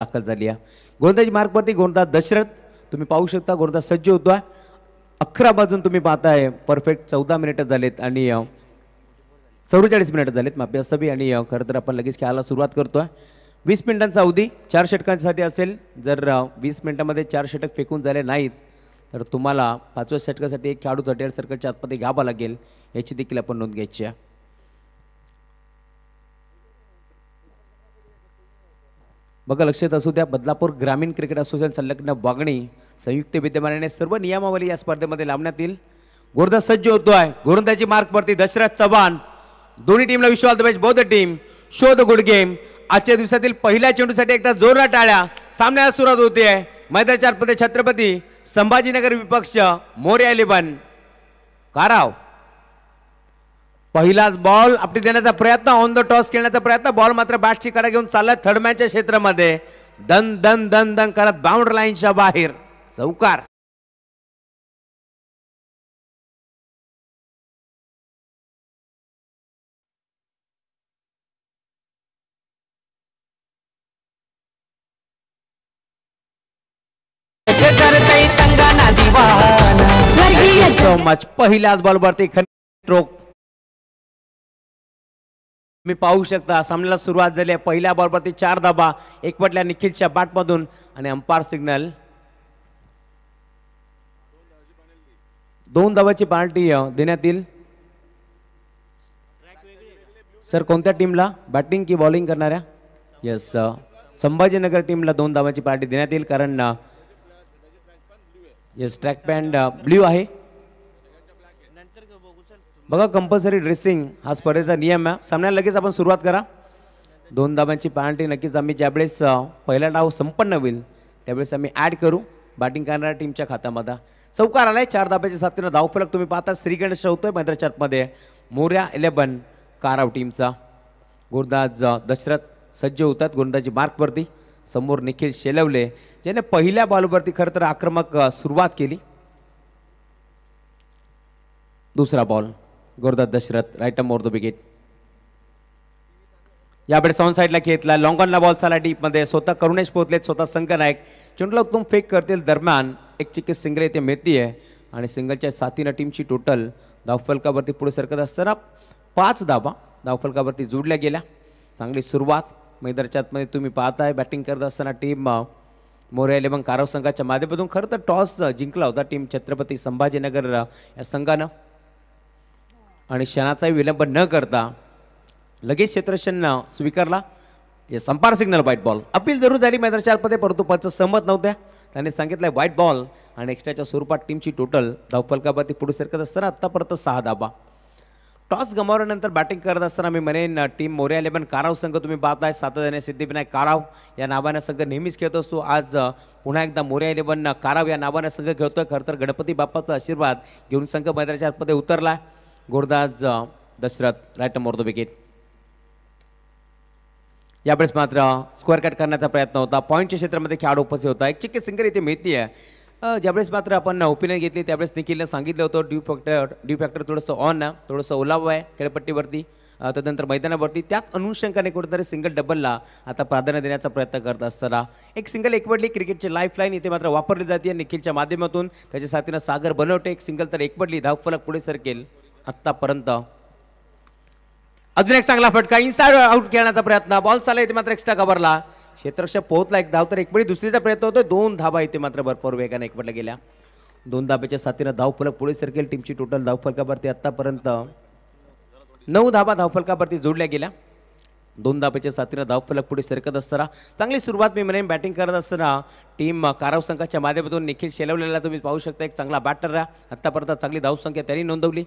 दाखल झाली आहे. गोलंदाजी मार्कवरती गोलंदाज दशरथ तुम्ही पाहू शकता. गोलंदाज सज्ज होतोय. 11 बाजून तुम्ही पाहताय परफेक्ट 14 मिनिटं झालेत आणि 44 मिनिटं झालेत माफी असावी आणि खरं तर आपण लगेच खेळायला सुरुवात करतोय. 20 मिनिटांचा अवधी 4 षटकांसाठी असेल. जर 20 मिनिटांमध्ये 4 षटक फेकून झाले नाहीत तर तुम्हाला 5व्या षटकासाठी एक खेळाडू 38 सर्कलच्या आतमध्ये घ्यावा लागेल. याची देखील आपण नोंद घ्यायची आहे. बघा लक्षात असू द्या, बदलापूर ग्रामीण क्रिकेट असोसिएशन संलग्न वागणी संयुक्त विद्यमानाने सर्व नियमावली या स्पर्धेमध्ये लावण्यात येईल. गोलंदाज सज्ज होतोय. गोलंदाजी मार्कवरती दशरथ चव्हाण. दोन्ही टीमला wish all the best. Both the team show the good game. आजच्या दिवसातील पहिल्या चेंडूसाठी एकदा जोरदार टाळ्या. सामन्याला सुरुवात होते आहे. मैदानाच्या आतमध्ये छत्रपती संभाजीनगर विपक्ष मोरया 11 काराव. पहिलाच बॉल आपली देण्याचा प्रयत्न, ऑन द टॉस खेळण्याचा प्रयत्न. बॉल मात्र बॅटची कडा घेऊन चालला थर्डमॅनच्या क्षेत्रामध्ये. दन दन दन दन करत बाउंड्री लाईनच्या बाहेर चौकार. So much. पहिल्याच बॉलवरती स्ट्रोक मी पाहू शकता. सामन्याला सुरुवात झाली आहे. पहिल्या बॉलवरती 4 धाबा एकवटल्या निखिलच्या बॅटमधून आणि अंपायर सिग्नल 2 धावाची पेनल्टी देण्यात येईल. सर कोणत्या टीमला बॅटिंग की बॉलिंग करणाऱ्या? यस संभाजीनगर टीमला 2 धावाची पेनल्टी देण्यात येईल कारण यस ट्रॅक पॅन्ट ब्ल्यू आहे. बघा कंपल्सरी ड्रेसिंग हा स्पर्धेचा नियम आहे. सामन्याला लगेच आपण सुरुवात करा. 2 धावांची पेनल्टी नक्कीच आम्ही ज्यावेळेस पहिला डाव संपन्न होईल त्यावेळेस आम्ही ॲड करू बॅटिंग करणाऱ्या टीमच्या खात्यामध्ये. चौकार आलाय. 4 धाब्याच्या साथीनं धावफलक तुम्ही पाहता. श्रीगणेश होतोय मैदानाच्या आतमध्ये मोरया 11 काराव टीमचा. गोलंदाज दशरथ सज्ज होतात गोलंदाजी मार्कवरती. समोर निखिल शेलवले ज्याने पहिल्या बॉलवरती खरं तर आक्रमक सुरुवात केली. दुसरा बॉल गोलंदाज Dashrath right more the wicket. यावेळेस ऑन साईडला घेतला. लॉंग ऑनला बॉल चाला डीपमध्ये. स्वतः करुणेश पोहोचलेत. स्वतः संघनायक चेंडूला उत्तम फेक करतील. दरम्यान एक चिक्की सिंगल इथे मिळती आहे आणि सिंगलच्या साथीनं टीमची टोटल धावफलकावरती पुढे सरकत असताना 5 धावा धावफलकावरती जोडल्या गेल्या. चांगली सुरुवात मैदानाच्या आतमध्ये तुम्ही पाहताय. बॅटिंग करत असताना टीम मोरया 11 काराव संघाच्या माध्यमातून खरं तर टॉस जिंकला होता टीम छत्रपती संभाजीनगर या संघानं आणि क्षणाचाही विलंब न करता लगेच क्षेत्रक्षण स्वीकारला. हे umpire signal white ball. Appeal जरूर झाली मैदानाच्या आतमध्ये परंतु पंच सहमत नव्हत्या. त्यांनी सांगितलं व्हाईट बॉल आणि एक्स्ट्राच्या स्वरूपात टीमची टोटल धावफलकावरती पुढे सरकत असताना आत्तापर्यंत 6 धाबा. टॉस गमावल्यानंतर बॅटिंग करत असताना मी म्हणेन टीम मोरया 11 काराव संघ तुम्ही पाहताय. सातत्याने सिद्धिविनायक काराव या नावाने संघ नेहमीच खेळत असतो. आज पुन्हा एकदा मोरया 11 काराव या नावाने संघ खेळतोय. खरं तर गणपती बाप्पाचा आशीर्वाद घेऊन संघ मैदानाच्या आतमध्ये उतरला. गोलंदाज Dashrath right more the wicket. यावेळेस मात्र स्क्वेअर कट करण्याचा प्रयत्न होता. पॉईंटच्या क्षेत्रामध्ये खेळाडू उपस्थित होता. एक चिक्की सिंगल इथे मिळती आहे. ज्यावेळेस मात्र आपण ओपिनियन घेतली त्यावेळेस निखिलने सांगितलं होतं ड्यू फॅक्टर थोडंसं ऑन आहे, थोडंसं ओलावं आहे खेळपट्टीवरती. त्यानंतर मैदानावरती त्याच अनुषंगाने कुठेतरी सिंगल डबलला आता प्राधान्य देण्याचा प्रयत्न करत असताना एक सिंगल एकवडली क्रिकेटची लाईफलाईन इथे मात्र वापरली जाते निखिलच्या माध्यमातून. त्याच्या साथीनं सागर बनवटे. एक सिंगल तर एकवडली धावफलक पुढे सरकेल. आत्तापर्यंत अजून एक चांगला फटका इनसाइड आउट खेळण्याचा प्रयत्न. बॉल चालला इथे मात्र एक्स्ट्रा कव्हरला. क्षेत्ररक्षक पोहोचला. एक धाव तर एकवडी दुसरीचा प्रयत्न होतो. 2 धाबा इथे मात्र भरपूर वेगाने एकवटल्या गेल्या. 2 धाब्याच्या साथीनं धावफलक पुढे सरकेल. टीमची टोटल धावफलकावरती आत्तापर्यंत 9 धाबा धावफलकावरती जोडल्या गेल्या. 2 धाब्याच्या साथीनं धावफलक पुढे सरकत असताना चांगली सुरुवात मी म्हणेन बॅटिंग करत असताना टीम काराव संघाच्या माध्यमातून निखिल शेलवलेला तुम्ही पाहू शकता. एक चांगला बॅटर आहे. आत्तापर्यंत चांगली धावसंख्या त्यांनी नोंदवली.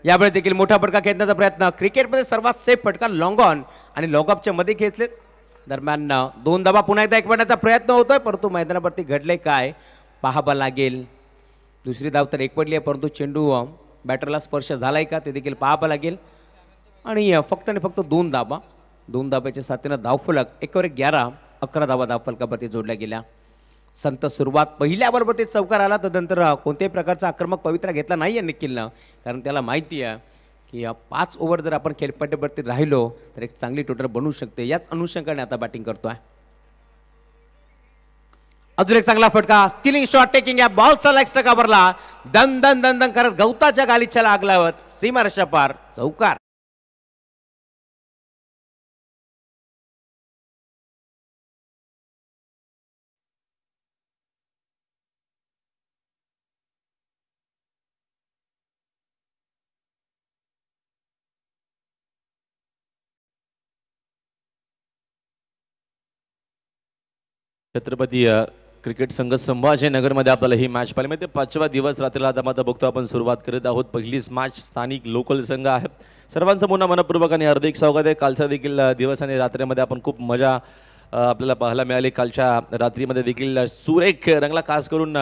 यावेळी देखील मोठा फटका खेळण्याचा प्रयत्न. क्रिकेटमध्ये सर्वात सेफ फटका लॉंग ऑन आणि लॉगऑफच्या मध्ये खेचलेत. दरम्यान 2 धाबा पुन्हा एकदा एकवटण्याचा प्रयत्न होतोय परंतु मैदानावरती घडले काय पाहावं लागेल. दुसरी धाव तर एकवटली आहे परंतु चेंडू बॅटरला स्पर्श झालाय का ते देखील पाहावं लागेल. आणि फक्त आणि फक्त 2 धाबा 2 धाब्याच्या साथीनं धावफलक 1/11 11 धाबा धावफलकावरती जोडल्या गेल्या. संत सुरुवात पहिल्या बॉलवरती चौकार आला. त्यानंतर कोणत्याही प्रकारचा आक्रमक पवित्रा घेतला नाही आहे निखिलनं कारण त्याला माहिती आहे की 5 ओव्हर जर आपण खेळपट्टीवरती राहिलो तर एक चांगली टोटल बनवू शकते. याच अनुषंगाने आता बॅटिंग करतोय. अजून एक चांगला फटका, स्किलिंग शॉट टेकिंग या बॉलचा लेग कव्हरला दन दन दन दन करत गवताच्या गालीच्या लागलावत सीमारेषा पार चौकार. छत्रपती क्रिकेट संघ संभाजीनगरमध्ये आपल्याला ही मॅच पाहायला मिळते. 5वा दिवस रात्रीला आता बघतो आपण सुरुवात करीत आहोत. पहिलीच मॅच स्थानिक लोकल संघ आहे. सर्वांचं पुन्हा मनपूर्वक आणि हार्दिक स्वागत आहे. कालचा देखील दिवस आणि रात्रीमध्ये आपण खूप मजा आपल्याला पाहायला मिळाली. कालच्या रात्रीमध्ये देखील सुरेख रंगला. खास करून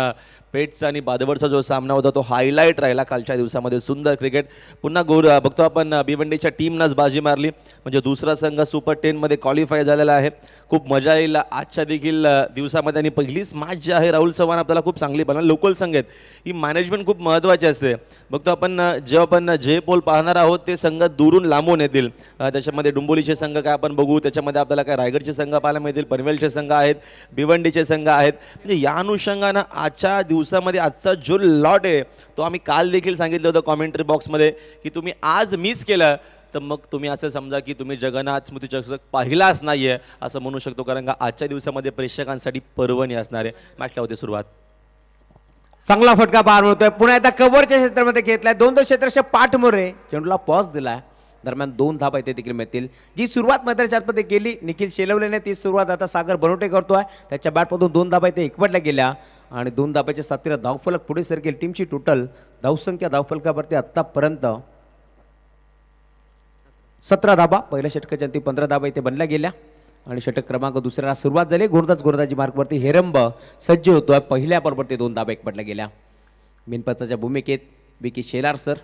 पेटचा आणि बादवडचा जो सामना होता तो हायलाईट राहिला कालच्या दिवसामध्ये. सुंदर क्रिकेट पुन्हा बघतो आपण. भिवंडीच्या टीमनंच बाजी मारली म्हणजे दुसरा संघ सुपर 10 मध्ये क्वालिफाय झालेला आहे. खूप मजा येईल आजच्या देखील दिवसामध्ये. आणि पहिलीच मॅच जी आहे राहुल चव्हाण आपल्याला खूप चांगली बनवली. लोकल संघ आहेत, ही मॅनेजमेंट खूप महत्त्वाची असते. बघतो आपण जेव्हा आपण जे पोल पाहणार आहोत ते संघ दुरून लांबून येतील. त्याच्यामध्ये डुंबोलीचे संघ काय आपण बघू, त्याच्यामध्ये आपल्याला काय रायगडचे संघ पाहायला मिळतील, पनवेलचे संघ आहेत, भिवंडीचे संघ आहेत. म्हणजे या अनुषंगानं आजच्या दिवसामध्ये आजचा जो लॉट आहे तो आम्ही काल देखील सांगितलं होतं कॉमेंट्री बॉक्समध्ये की तुम्ही आज मिस केलं तर मग तुम्ही असं समजा की तुम्ही जगन्नाथ स्मृतिचषक पाहिलाच नाही आहे असं म्हणू शकतो. कारण का आजच्या दिवसामध्ये प्रेक्षकांसाठी पर्वणी असणार आहे. मॅचला होते सुरुवात. चांगला फटका पार होतोय. पुन्हा एकदा कव्हरच्या क्षेत्रामध्ये घेतलाय. 2-2 क्षेत्राच्या पाठमोरे चेंडूला पॉज दिलाय. दरम्यान 2 धाबा इथे देखील मिळतील. जी सुरुवात मैदानाच्या आतमध्ये केली निखिल शेलवलेने ती सुरुवात आता सागर बनवटे करतोय. त्याच्या बॅटमधून 2 धाबा इथे एकवटल्या गेल्या आणि 2 धाब्याच्या साथीला धावफलक पुढे सरकेल. टीमची टोटल धावसंख्या धावफलकावरती आतापर्यंत 17 धाबा. पहिल्या षटकाच्या अंती 15 धाबा इथे बनल्या गेल्या आणि षटक क्रमांक दुसऱ्याला सुरुवात झाली. गोलंदाजी मार्कवरती हेरंब सज्ज होतोय. पहिल्या बरोबरती 2 धाबा एकवटल्या गेल्या. बिनपचाच्या भूमिकेत Vicky Shelar sir.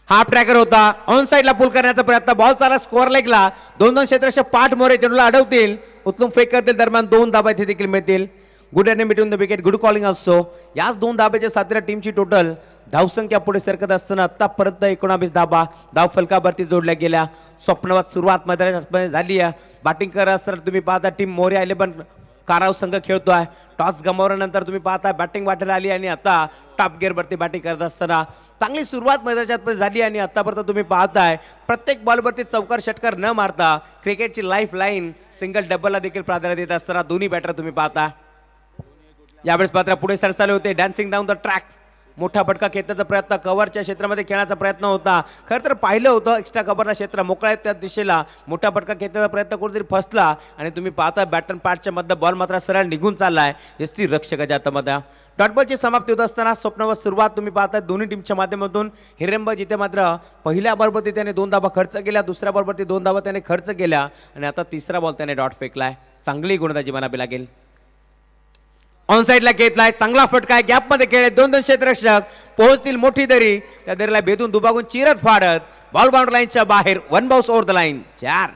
Half tracker होता. ऑन साइडला पुल करण्याचा प्रयत्न. बॉल चाला स्कोअर लेगला. 2-2 क्षेत्राच्या पाठ मोरे चेंडूला अडवतील. उचलून फेक करतील. दरम्यान 2 धाबा इथे देखील मिळतील. Good end between the wicket. Good calling असतो. याच 2 धाब्याच्या साथीला टीमची टोटल धावसंख्या पुढे सरकत असताना आतापर्यंत 19 धाबा धावफलकावरती जोडल्या गेल्या. स्वप्नवत सुरुवात मैदानात झाली आहे. बॅटिंग करत असताना तुम्ही पाहता टीम मोर्या 11 काराव संघ खेळतोय. टॉस गमावल्यानंतर तुम्ही पाहता बॅटिंग वाटेला आली आणि आता टॉप गिअरवरती बॅटिंग करत असताना चांगली सुरुवात मैदानाच्या झाली आणि आतापर्यंत तुम्ही पाहताय प्रत्येक बॉलवरती चौकार षटकार न मारता क्रिकेटची लाईफ लाईन सिंगल डबलला देखील प्राधान्य देत असताना दोन्ही बॅटर तुम्ही पाहता. यावेळेस मात्र पुढे सरसाले होते. Dancing down the track. मोठा फटका खेचण्याचा प्रयत्न. कव्हरच्या क्षेत्रामध्ये खेळण्याचा प्रयत्न होता. खरं तर पाहिलं होतं एक्स्ट्रा कव्हरला क्षेत्र मोकळा आहे त्या दिशेला मोठा फटका खेचण्याचा प्रयत्न कुठेतरी फसला आणि तुम्ही पाहता बॅटन पॅडच्या मध्ये बॉल मात्र सरळ निघून चाललाय. यष्टी रक्षकाच्या हातामध्ये डॉटबॉलची समाप्ती होत असताना स्वप्नवत सुरुवात तुम्ही पाहता दोन्ही टीमच्या माध्यमातून. हिरंब जिथे मात्र पहिल्या बॉलवरती त्याने 2 धाबा खर्च केल्या. दुसऱ्या बॉलवरती 2 धाबा त्याने खर्च केल्या आणि आता तिसरा बॉल त्याने डॉट फेकलाय. चांगली गोलंदाजी म्हणावी लागेल. ऑन साइडला घेतलाय. चांगला फटका आहे. गॅपमध्ये खेळले. 2-2 क्षेत्ररक्षक पोहोचतील मोठी दरी. त्या दरीला भेदून दुभागून चिरत फाडत बॉल बाउंड्री लाईनच्या बाहेर. 1 बाउन्स ओव्हर द लाईन. 4.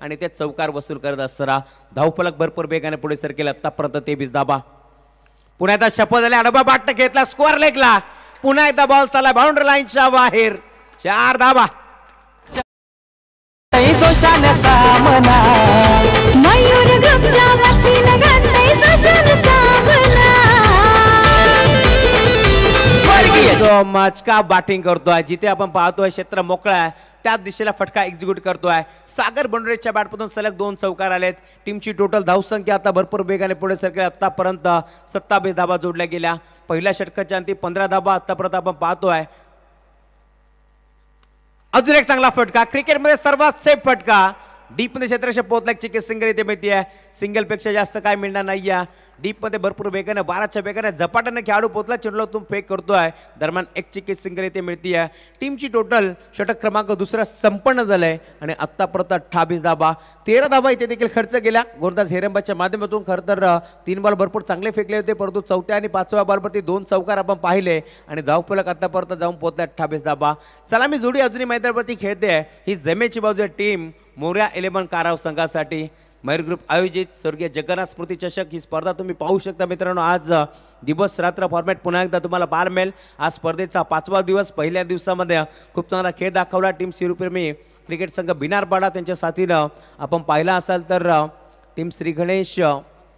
आणि त्या चौकार वसूल करत असताना धावफलक भरपूर वेगाने पुढे सरकेल. आतापर्यंत 23 धाबा. पुन्हा एकदा शपथ झाले. अडबा बाट घेतला. स्कोअर लेगला. पुन्हा एकदा बॉल चालला बाउंड्री लाईनच्या बाहेर. 4 धाबा. का बॅटिंग करतोय. जिथे आपण पाहतोय क्षेत्र मोकळा आहे त्याच दिशेला फटका एक्झिक्यूट करतोय. सागर बनवरेच्या बॅटमधून सलग 2 चौकार आलेत. टीमची टोटल धावसंख्या आता भरपूर वेगाने पुढे सरकेल. आतापर्यंत 27 धाबा जोडल्या गेल्या. पहिल्या षटकाच्या अंती 15 धाबा आतापर्यंत आपण पाहतोय. अजून एक चांगला फटका. क्रिकेटमध्ये सर्वात सेफ फटका. डीप मध्ये क्षेत्राच्या पोहोचला. चिके सिंगल इथे मिळते. सिंगल पेक्षा जास्त काय मिळणार नाहीये. डीपमध्ये भरपूर वेगाने 12च्या वेगाने झपाट्याने खेळाडू पोहोचला, चेंडूतून फेक करतोय. दरम्यान एक चिक्की सिंगल इथे मिळतीये. टीमची टोटल षटक क्रमांक दुसरा संपन्न झालाय आणि आत्तापर्यंत 28 धाबा, 13 धाबा इथे देखील खर्च केल्या गोलंदाज हेरंबाच्या माध्यमातून. खरं तर 3 बॉल भरपूर चांगले फेकले होते, परंतु चौथ्या आणि 5व्या बॉलवरती 2 चौकार आपण पाहिले आणि धावफलक आतापर्यंत जाऊन पोहोचला 28 धाबा. सलामी जोडी अजूनही मैदानावरती खेळते. ही जमेची बाजू आहे टीम मोरया 11 काराव संघासाठी. मयूर ग्रुप आयोजित स्वर्गीय जगन्नाथ स्मृती चषक ही स्पर्धा तुम्ही पाहू शकता मित्रांनो. आज दिवस रात्र फॉर्मॅट पुन्हा एकदा तुम्हाला पाहायला मिळेल. आज स्पर्धेचा 5वा दिवस. पहिल्या दिवसामध्ये खूप चांगला खेळ दाखवला टीम शिरूप्रेमी क्रिकेट संघ बिनारपाडा त्यांच्या साथीनं आपण पाहिला असाल तर टीम श्री गणेश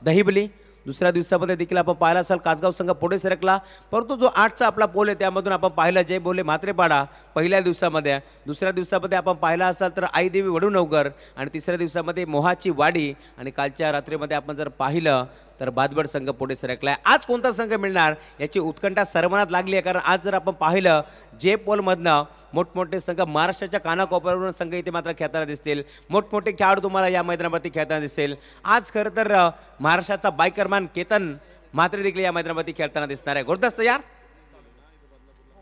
दहिबली. दुसऱ्या दिवसामध्ये देखील आपण पाहिला असाल कासगाव संघ पुढे सरकला, परंतु जो 8चा आपला पोल आहे त्यामधून आपण पाहिलं जय बोले म्हात्रेपाडा पहिल्या दिवसामध्ये. दुसऱ्या दिवसामध्ये आपण पाहिला असाल तर आईदेवी वडूनवकर आणि तिसऱ्या दिवसामध्ये मोहाची वाडी आणि कालच्या रात्रीमध्ये आपण जर पाहिलं तर बादबड संघ पुढे सरकलाय. आज कोणता संघ मिळणार याची उत्कंठा सर्वांनाच लागली आहे, कारण आज जर आपण पाहिलं जे पोलमधनं मोठमोठे संघ महाराष्ट्राच्या कानाकोपऱ्यावरून संघ इथे मात्र खेळताना दिसतील. मोठमोठे खेळाडू तुम्हाला या मैदानावरती खेळताना दिसेल. आज खरं तर महाराष्ट्राचा बायकरमॅन केतन मात्र देखील या मैदानावरती खेळताना दिसणार आहे. गोलंदाज तयार.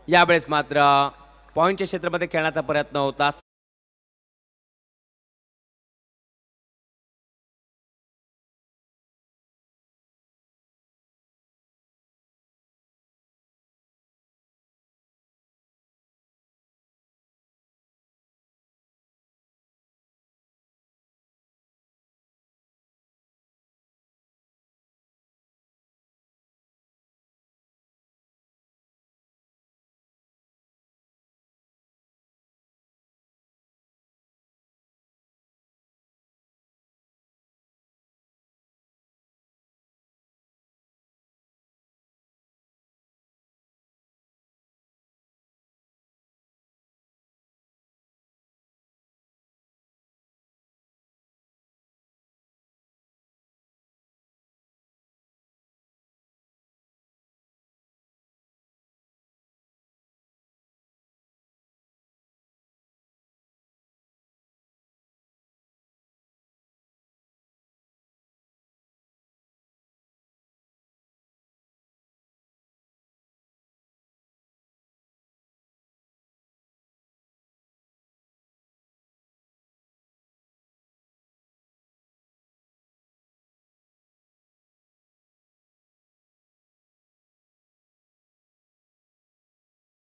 यावेळेस मात्र पॉईंटच्या क्षेत्रामध्ये खेळण्याचा प्रयत्न होता.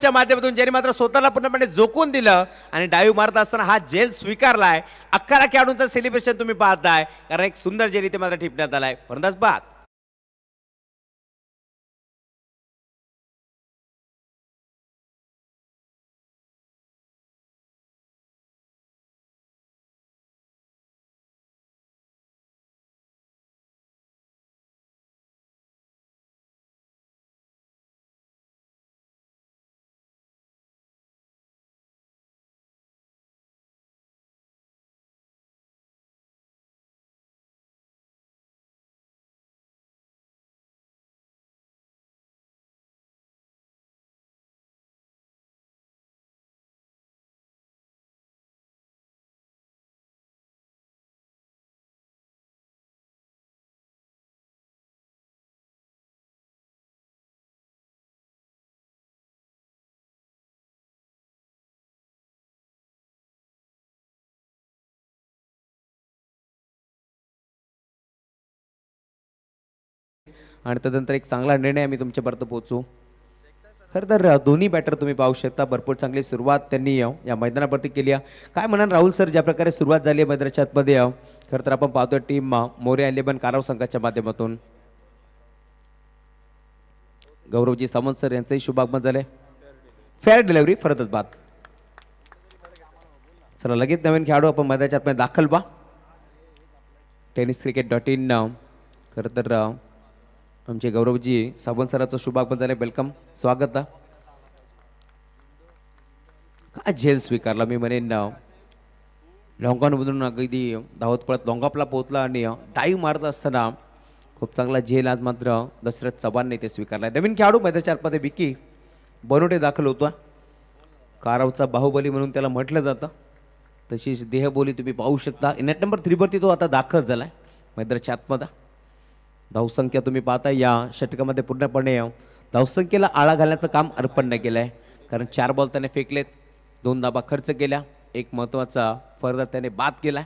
च्या माध्यमातून ज्यांनी मात्र स्वतःला पूर्णपणे झोकून दिलं आणि डाईव्ह मारत असताना हा जेल स्वीकारलाय. 11 खेळाडूंचं सेलिब्रेशन तुम्ही पाहताय, कारण एक सुंदर जेल इथे मात्र टिपण्यात आलाय. फलंदाज बाद. आणि तदनंतर एक चांगला निर्णय आम्ही तुमच्यापर्यंत पोहोचू. खरं तर दोन्ही बॅटर तुम्ही पाहू शकता, भरपूर चांगली सुरुवात त्यांनी या मैदानावरती केली आहे. काय म्हणाल राहुल सर, ज्या प्रकारे सुरुवात झाली आहे मैदानाच्या आतमध्ये, खरं तर आपण पाहतोय टीम मोरया 11 काराव संघाच्या माध्यमातून गौरवजी सावंत सर यांचंही शुभागमन झालंय. फेअर डिलिव्हरी, फरतच बाद. चला लगेच नवीन खेळाडू आपण मैदानाच्या आतमध्ये दाखल बा. tenniscricket.in खरं तर आमचे गौरवजी सावंत सराचं शुभागमन झालं. वेलकम, स्वागत. काय झेल स्वीकारला मी म्हणेन. लॉंगॉनमधून अगदी धावत पळत लॉंगॉपला पोहोचला आणि डाईव्ह मारत असताना खूप चांगला झेल आज मात्र दशरथ चव्हाणने ते स्वीकारला. नवीन खेळाडू मैदानाच्या आतमध्ये विकी बनोटे दाखल होता. कारावचा बाहुबली म्हणून त्याला म्हटलं जातं, तशीच देहबोली तुम्ही पाहू शकता. नेट नंबर 3 वरती तो आता दाखल झालाय मैदानाच्या आतमध्ये. धावसंख्या तुम्ही पाहता या षटकामध्ये पूर्णपणे धावसंख्येला आळा घालण्याचं काम अर्पणने केलं आहे. कारण 4 बॉल त्याने फेकलेत, 2 धाबा खर्च केल्या, एक महत्त्वाचा फरदार त्याने बाद केला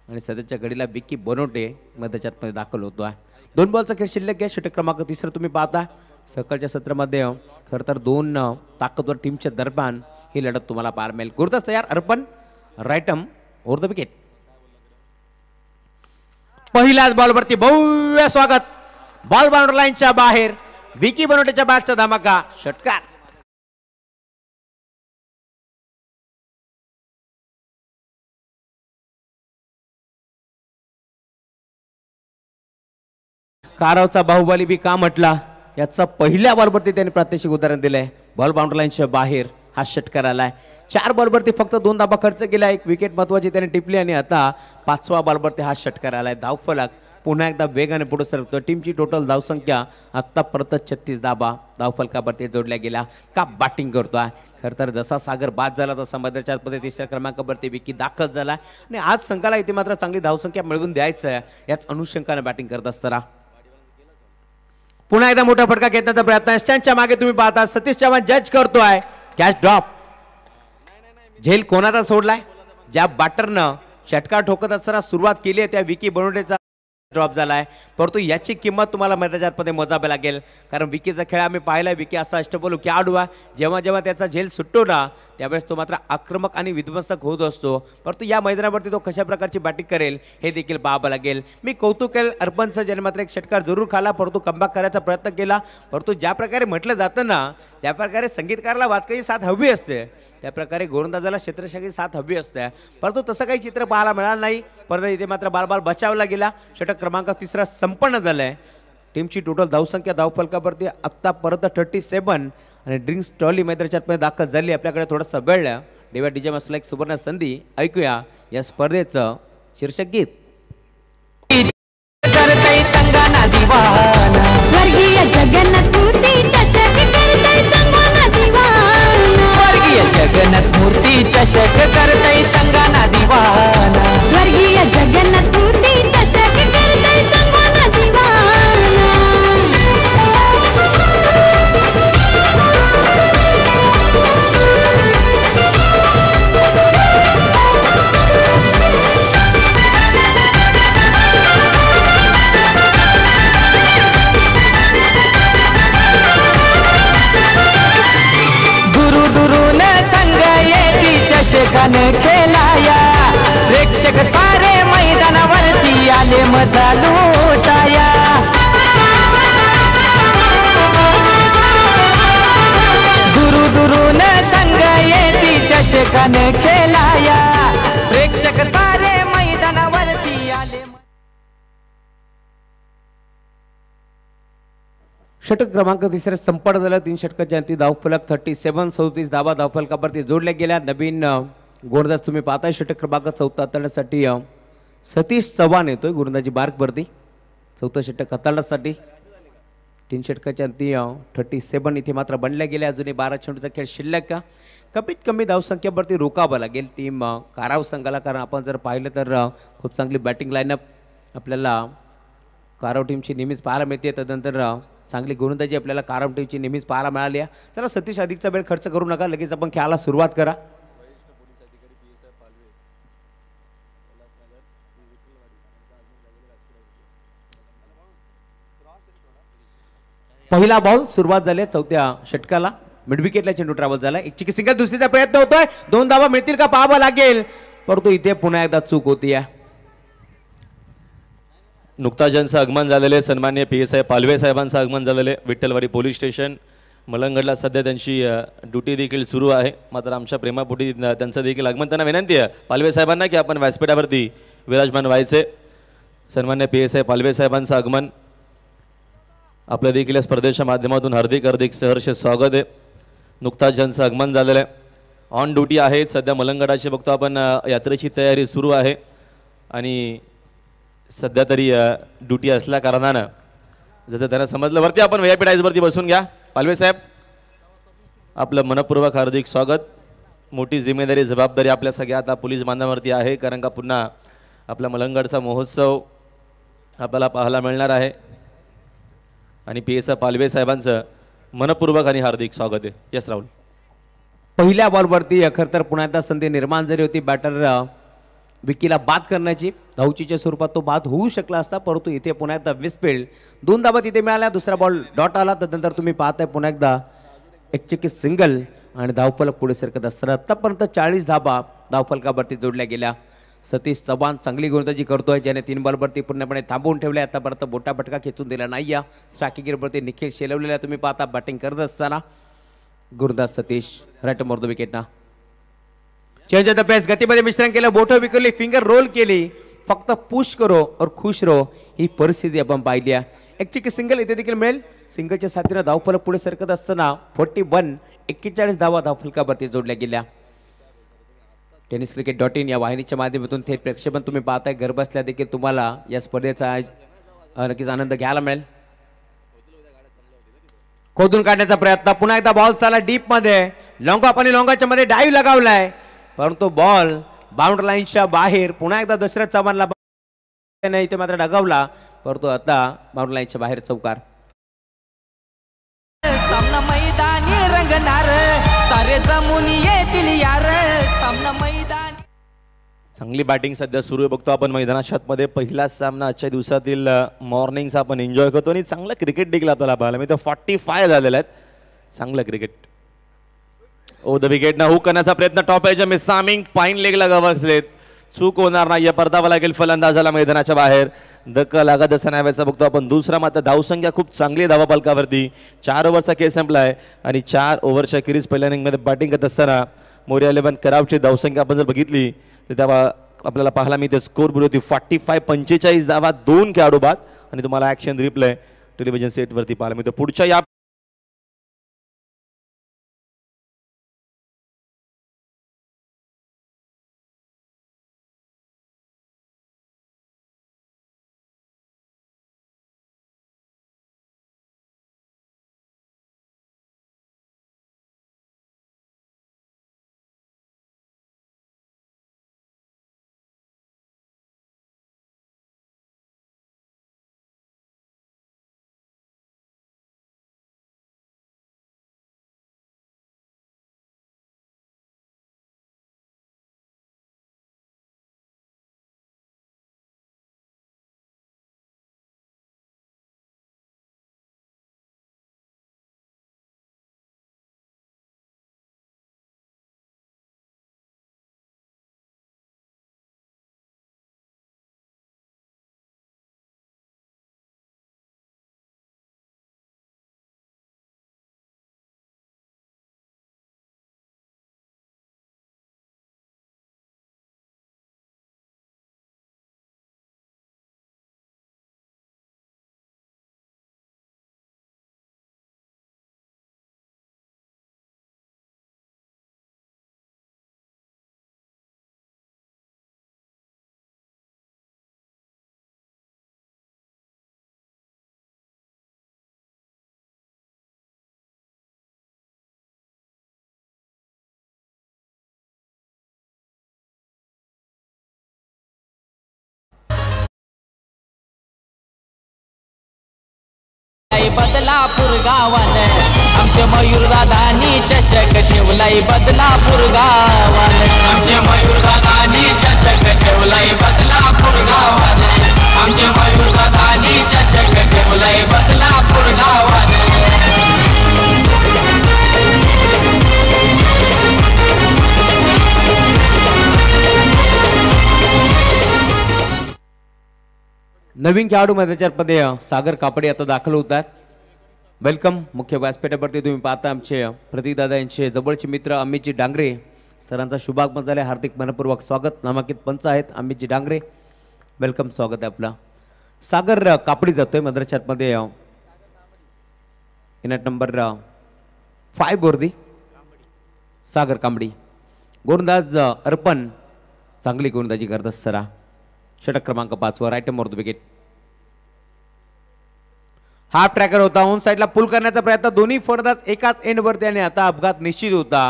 आणि सध्याच्या घडीला विकी बनोटे त्याच्यात दाखल होतो आहे. 2 बॉलचा खेळ शिल्लक आहे. षटक क्रमांक 3 तुम्ही पाहता. सकाळच्या सत्रामध्ये खरं तर 2 ताकदवर टीमच्या दरम्यान ही लढत तुम्हाला पाहायला मिळेल. गुरदास तयार, अर्पण रायटम ओव्हर द विकेट. पहिल्याच बॉलवरती भव्य स्वागत, बॉल बाउंड्री लाईनच्या बाहेर, विकी बनोटेच्या बॅटचा धमाका, षटकार. कारावचा बाहुबली बी का म्हटला, याचा पहिल्या बॉलवरती त्यांनी प्रात्यक्षिक उदाहरण दिलंय. बॉल बाउंड्री लाईनच्या बाहेर हा षटकार आलाय. 4 बॉलवरती फक्त 2 धाबा खर्च केला, 1 विकेट महत्वाची त्याने टिपली आणि आता 5व्या बॉलवरती हा षटकार आलाय. धावफलक पुन्हा एकदा वेगाने पुढे सरकतो. टीमची टोटल धावसंख्या आत्तापर्यंत 36 धाबा धावफलकावरती जोडल्या गेल्या. का बॅटिंग करतोय. खरं तर जसा सागर बाद झाला तसा मध्याच्या मध्ये 3ऱ्या क्रमांकावरती विकी दाखल झाला आणि आज संघाला इथे मात्र चांगली धावसंख्या मिळवून द्यायचं आहे याच अनुषंगाने बॅटिंग करत असताना पुन्हा एकदा मोठा फटका घेण्याचा प्रयत्न. स्टँडच्या मागे तुम्ही पाहता सतीश चव्हाण जज करतोय. Catch drop. झेल कोणाचा सोडलाय. ज्या बॅटरनं षटकार ठोकत असताना सुरुवात केली आहे त्या विकी बनोटेचा ड्रॉप झालाय, परंतु याची किंमत तुम्हाला मैदानामध्ये मोजावी लागेल. कारण विकीचा खेळ आम्ही पाहिला. विकी असा अष्टपैलू खेळाडू आहे. जेव्हा जेव्हा त्याचा झेल सुटतो ना त्यावेळेस तो मात्र आक्रमक आणि विध्वंसक होत असतो. परंतु या मैदानावरती तो कशा प्रकारची बॅटिंग करेल हे देखील पाहावं लागेल. मी कौतुक केलं अर्पणचं, ज्याने मात्र एक षटकार जरूर खाला परंतु कमबॅक करायचा प्रयत्न केला. परंतु ज्या प्रकारे म्हटलं जातं ना त्या प्रकारे संगीतकाराला वादकाची साथ हवी असते, त्या प्रकारे गोलंदाजाला क्षेत्ररक्षकाची साथ हवी असते. परंतु तसं काही चित्र पाहायला मिळालं नाही. परंतु इथे मात्र बाल बचावला गेला. षटक क्रमांक 3 संपन्न झालाय. टीमची टोटल धावसंख्या धावफलकावरती आत्तापर्यंत 37 आणि ड्रिंक्स ट्रॉली मैदानाच्या दाखल झाली. आपल्याकडे थोडासा वेळ डेव्हिड डीजे मास्टरला एक सुवर्ण संधी. ऐकूया या स्पर्धेचं शीर्षक गीत. स्वर्गीय जगन्नाथमूर्ती चषक करतै संगाना दिवाना. स्वर्गीय जगन्नाथमूर्ती चषक करतै संगाना दिवाना. स्वर्गीय जगन्नाथमूर्ती चषक करतै संगाना दिवाना. चषकान खेळाया प्रेक्षक सारे मैदानावरती आले मजा लुटाया. दुरून संघ येती चषकान खेळाया प्रेक्षक सारे मैदानावरती आले. षटक क्रमांक 3 संपन्न झालं. 3 षटकाच्या अंती धावफलक 37 धाबा धावफलकावरती जोडल्या गेल्या. नवीन गोलंदाज तुम्ही पाहताय. षटक क्रमांक 4 हाताळण्यासाठी सतीश चव्हाण येतोय गोलंदाजी बार्कवरती. 4थं षटक हाताळण्यासाठी 3 षटकाच्या अंती 37 इथे मात्र बनल्या गेल्या. अजूनही 12 चेंडूचा खेळ शिल्लक का कमीत कमी धावसंख्येवरती रोकावं लागेल टीम काराव संघाला. कारण आपण जर पाहिलं तर खूप चांगली बॅटिंग लाईनअप आपल्याला काराव टीमची नेहमीच पाहायला मिळते. त्यानंतर चांगली गोलंदाजी आपल्याला काराव टीमची नेहमीच पाहायला मिळाली आहे. चला सतीश, अधिकचा वेळ खर्च करू नका, लगेच आपण खेळायला सुरुवात करा. पहिला बॉल सुरुवात झाली 4थ्या षटकाला. मिड विकेटला चेंडू ट्रॅव्हल झाला. एक चिकी सिंगल दुसरीचा प्रयत्न होतोय. 2 धावा मिळतील का पाहावं लागेल, परंतु इथे पुन्हा एकदा चूक होती आहे. नुकताच ज्यांचं आगमन झालेले सन्मान्य PSI पालवे साहेबांचं आगमन झालेले विठ्ठलवाडी पोलीस स्टेशन मलंगडला सध्या त्यांची ड्युटी देखील सुरू आहे. मात्र आमच्या प्रेमापोटी त्यांचं देखील आगमन. त्यांना विनंती आहे पालवे साहेबांना की आपण व्यासपीठावरती विराजमान व्हायचे. सन्मान्य PSI पालवे साहेबांचं आगमन आपल्या देखील या स्पर्धेच्या माध्यमातून हार्दिक सहर्ष स्वागत आहे. नुकताच ज्यांचं आगमन झालेलं आहे, ऑन ड्युटी आहेत सध्या मलंगडाची. बघतो आपण यात्रेची तयारी सुरू आहे आणि सध्या तरी ड्युटी असल्या कारणानं जसं त्यांना समजलं वरती आपण VIP डायसवरती बसून घ्या. पालवे साहेब, आपलं मनपूर्वक हार्दिक स्वागत. मोठी जिम्मेदारी जबाबदारी आपल्या सगळ्या आता पोलीस बांधवांवरती आहे. कारण का पुन्हा आपला मलंगडचा महोत्सव आपल्याला पाहायला मिळणार आहे. आणि PSR पालवे साहेबांचं मनपूर्वक आणि हार्दिक स्वागत आहे. यस राहुल. पहिल्या बॉलवरती खरं तर पुन्हा एकदा संधी निर्माण झाली होती बॅटर विकीला बाद करण्याची. धावचीच्या स्वरूपात तो बाद होऊ शकला असता, परंतु इथे पुन्हा एकदा विस्पेल 2 धाबा तिथे मिळाल्या. दुसरा बॉल डॉट आला, त्यानंतर तुम्ही पाहताय पुन्हा एकदा एक चक्की सिंगल आणि धावफलक पुढे सरकत असताना आतापर्यंत 40 धाबा धावफलकावरती जोडल्या गेल्या. सतीश चव्हाण चांगली गोलंदाजी करतोय, ज्याने 3 बॉलवरती पूर्णपणे थांबवून ठेवले. आतापर्यंत बोटा फटका खेचून दिला नाही. या स्ट्रायकिंगवरती निखिल शेलवलेला तुम्ही पाहता बॅटिंग करत असताना. Gurudas Satish right more the wicket ना. चेंज ऑफ द पेस, गतीमध्ये मिश्रण केलं, बोटं विकरली, फिंगर रोल केली, फक्त पुश करो और खुश रहो ही परिस्थिती आपण पाहिली आहे. एक चिकी सिंगल इथे देखील मिळेल. सिंगलच्या साथीनं धावफलक पुढे सरकत असताना 41 धावा धावफलकावरती जोडल्या गेल्या. टेनिस क्रिकेट .in या वाहिनीच्या माध्यमातून थेट प्रेक्षेपण तुम्ही पाहताय. घर बसल्या देखील तुम्हाला या स्पर्धेचा नक्कीच आनंद घ्यायला मिळेल. खोदून काढण्याचा प्रयत्न, पुन्हा एकदा बॉल चाला डीप मध्ये, लॉंग ऑफ आणि लॉंगाच्या मध्ये डाईव्ह लगावलाय, परंतु बॉल बाउंड्री लाईनच्या बाहेर. पुन्हा एकदा दशरथ चव्हाणला इथे मात्र डगावला, परंतु आता बाउंड्री लाईनच्या बाहेर चौकार. सामना मैदानी रंगणार, सारे जमून येतील यार, सामना मैदानी. चांगली बॅटिंग सध्या सुरू आहे, बघतो आपण मैदानात मध्ये. पहिलाच सामना आजच्या दिवसातील मॉर्निंगचा आपण एन्जॉय करतो आणि चांगलं क्रिकेट देखील आपल्याला पाहायला मिळतं. 45 झालेलं आहेत, चांगलं क्रिकेट. ओ द विकेट ना हुक करण्याचा प्रयत्न, टॉप एज मिसामिंग पाईन लेगला गवसलेत, चूक होणार नाही. परतावा लागेल फलंदाजाला मैदानाच्या बाहेर. धक्का लागत असताना यावेळेचा बघतो आपण दुसरा. मात्र धावसंख्या खूप चांगली धावा फलकावरती. 4 ओव्हरचा खेळ संपलाय आणि 4 ओव्हरच्या किरीज पहिल्या इनिंगमध्ये बॅटिंग करत असताना मोरिया 11 करावची धावसंख्या आपण जर बघितली तर तेव्हा आपल्याला पाहायला मिळते स्कोर बोर्ड होती 45 धावा, 2 खेळाडू बाद. आणि तुम्हाला ॲक्शन रिप्ले टेलिव्हिजन सेटवरती पाहायला मिळतं. पुढच्या या बदलापूर गावाने आमचे मयूर दादानी चषक ठेवलाय. बदलापूर गावाने आमचे मयूर दादानी चषक ठेवलाय. बदलापूर गावाने आमचे मयूर दादानी चषक ठेवलाय. बदलापूर गावाने. नवीन खेळाडू मैदानामध्ये सागर कापडे आता दाखल होतात. वेलकम. मुख्य व्यासपीठावरती तुम्ही पाहता आमचे प्रतीक दादा यांचे जवळचे मित्र अमितजी डांगरे सरांचा शुभागमन झाले. हार्दिक मनपूर्वक स्वागत. नामांकित पंच आहेत अमितजी डांगरे, वेलकम, स्वागत आहे आपला. सागर कापडी जातोय मैदानामध्ये इनट नंबर 5 वरती. सागर कांबडी. गोलंदाज अर्पण चांगली गोलंदाजी करत असताना षटक क्रमांक 5 वर right more the wicket. Half tracker होता, ऑन साईडला पुल करण्याचा प्रयत्न, दोन्ही फलंदाज एकाच एंडवरती आणि आता अपघात निश्चित होता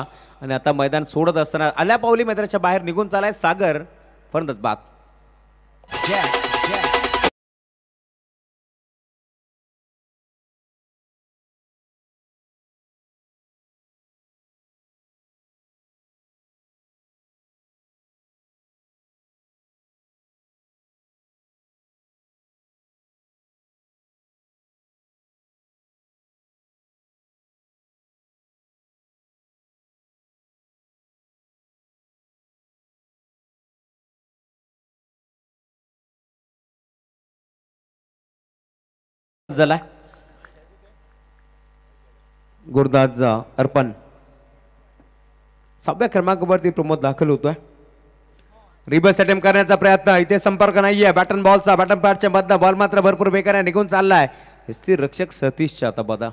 आणि आता मैदान सोडत असताना आल्या पावली मैदानाच्या बाहेर निघून चालाय सागर, फलंदाज बाद. झाला गुरुदास अर्पण 6व्या क्रमांकावरती प्रमोद दाखल होतोय. रिबस अटेम्प्ट करण्याचा प्रयत्न इथे संपर्क नाहीये बॅटन बॉलचा बॅटन पॅडच्या मधनं बॉल मात्र भरपूर बेकार निघून चाललाय. स्थिर रक्षक सतीशच्या आता बघा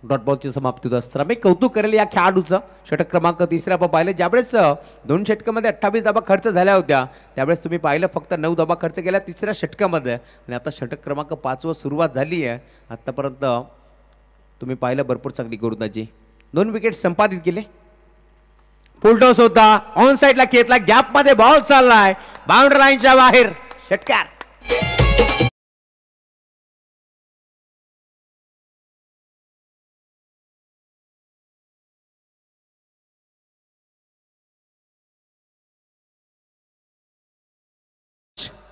डॉट बॉलची समाप्ती होत असताना मी कौतुक करेल या खेळाडूचं. षटक क्रमांक 3 आपण पाहिलं ज्यावेळेस 2 षटकामध्ये 28 धाबा खर्च झाल्या होत्या त्यावेळेस तुम्ही पाहिलं फक्त 9 धाबा खर्च केल्या 3ऱ्या षटकामध्ये आणि आता षटक क्रमांक 5 वर सुरुवात झाली आहे. आतापर्यंत तुम्ही पाहिलं भरपूर चांगली गोलंदाजी 2 विकेट संपादित केले. फुलटॉस होता ऑन साइडला खेळला गॅप मध्ये बॉल चाललाय बाउंड्री लाईनच्या बाहेर षटकार.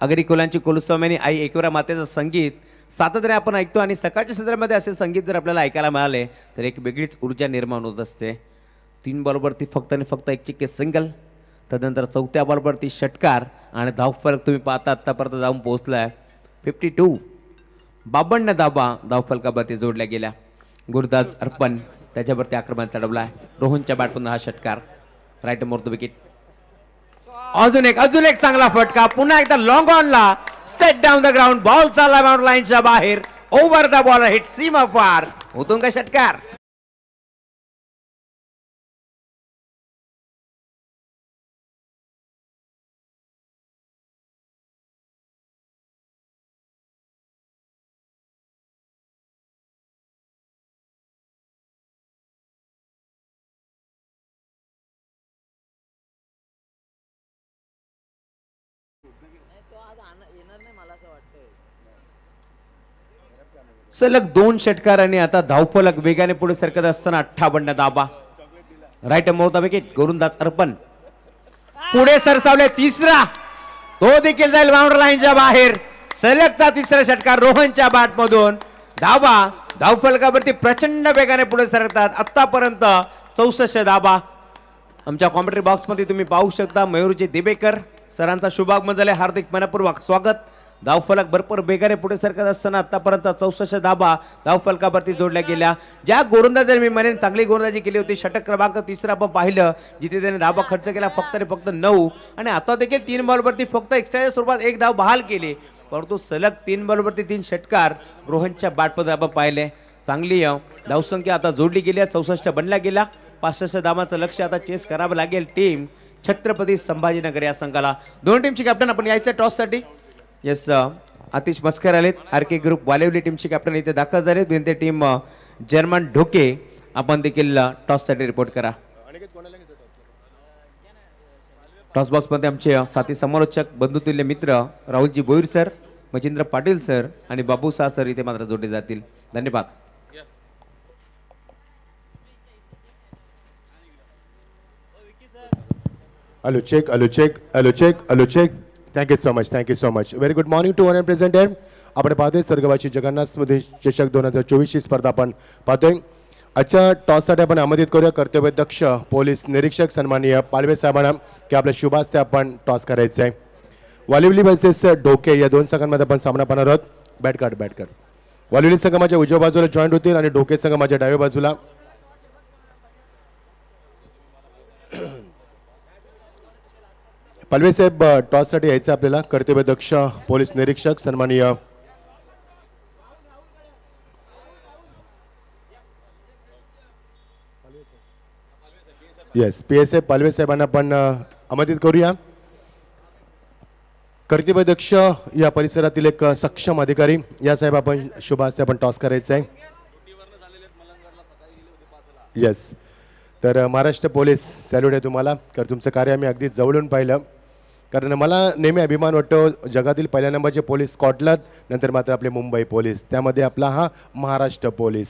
अगरी कोलांची कोलुस्वामी आई एकविरा मातेचं संगीत सातत्याने आपण ऐकतो आणि सकाळच्या सत्रामध्ये असे संगीत जर आपल्याला ऐकायला मिळाले तर एक वेगळीच ऊर्जा निर्माण होत असते. 3 बॉलवरती फक्त आणि फक्त एक चिक्के सिंगल तदनंतर 4थ्या बॉलवरती षटकार आणि धावफलक तुम्ही पाहता आत्तापर्यंत जाऊन पोहोचलाय 52. 52 धाबा धावफलकावरती जोडल्या गेल्या. गुरुदास अर्पण त्याच्यावरती आक्रमण चढवलाय. रोहनच्या बॅटमधून हा षटकार राईट मोर द विकेट. अजून एक चांगला फटका पुन्हा एकदा लॉंग ऑनला straight down the ground ball चालला बाउंड्री लाईनच्या बाहेर ओव्हर द बॉल हिट सीमा फार उतुंग षटकार. सलग 2 षटकार आणि आता धावफलक वेगाने पुढे सरकत असताना 58 धाबा राईट मोर विकेट. गोलंदाज अर्पण पुढे सरसावले 3रा तो देखील जाईल बाउंड्री लाईनच्या बाहेर. सलगचा 3रा षटकार रोहनच्या बॅट मधून धाबा धावफलकावरती प्रचंड वेगाने पुढे सरकतात. आतापर्यंत 64 धाबा. आमच्या कॉमेंट्री बॉक्स मध्ये तुम्ही पाहू शकता मयूरजी दिबेकर सरांचा शुभागमन झाले हार्दिक मनपूर्वक स्वागत. धावफलक भरपूर बेगाने पुढे सरकत असताना आतापर्यंत 64 धाबा धावफलकावरती जोडल्या गेल्या. ज्या गोलंदाजाने मी म्हणेन चांगली गोलंदाजी केली होती षटक क्रमांक 3 आपण पाहिलं जिथे त्याने धाबा खर्च केला फक्त आणि फक्त 9 आणि आता देखील 3 बॉलवरती फक्त एक्स्ट्राच्या स्वरूपात 1 धाव बहाल केली परंतु सलग 3 बॉलवरती 3 षटकार रोहनच्या बॅटमध्ये आपण पाहिले. चांगली धावसंख्या आता जोडली गेली 64 बनल्या गेल्या. 65 धावांचं लक्ष आता चेस करावं लागेल टीम छत्रपती संभाजीनगर या संघाला. 2 टीमची कॅप्टन आपण यायचं टॉससाठी. येस आतिश मस्कर आलेत. आरके ग्रुप वालेवली टीमची कॅप्टन इथे दाखल झालेत. विनंती टीम जर्मन ढोके आपण देखील टॉससाठी रिपोर्ट करा. टॉस बॉक्स मध्ये आमचे साथी समालोचक बंधुतुल्य मित्र राहुलजी बोईर सर मचिंद्र पाटील सर आणि बाबू शाह सर इथे मात्र जोडले जातील. धन्यवाद. Hello check. Thank you so much. Very good morning to one and present here. आपण पाहतोय सर्गवाची जगन्नाथ स्मृती चषक 2024 ची स्पर्धा आपण पाहतोय. आजच्या टॉससाठी आपण आमंत्रित करूया कर्तव्यदक्ष पोलीस निरीक्षक सन्माननीय पालवे साहेबांना की आपल्या शुभास्ते आपण टॉस करायचं आहे. वालिवली वर्सेस ढोके या 2 संघांमध्ये आपण सामना पाहणार आहोत. Bat card. वालिवली संघ माझ्या उजव्या बाजूला जॉईंट होतील आणि ढोके संघ माझ्या डाव्या बाजूला. पालवे साहेब टॉस साठी यायचं आपल्याला. कर्तव्यदक्ष पोलीस निरीक्षक सन्माननीय PSA पालवे साहेबांना आपण आमंत्रित करूया. कर्तव्यदक्ष या परिसरातील एक सक्षम अधिकारी या साहेब आपण शुभ हस्ते आपण टॉस करायचं आहे. येस तर महाराष्ट्र पोलीस सॅल्यूट आहे तुम्हाला कारण तुमचं कार्य आम्ही अगदी जवळून पाहिलं. कारण मला नेहमी अभिमान वाटतो जगातील पहिल्या नंबरचे पोलीस स्कॉटलंड नंतर मात्र आपले मुंबई पोलीस त्यामध्ये आपला हा महाराष्ट्र पोलीस.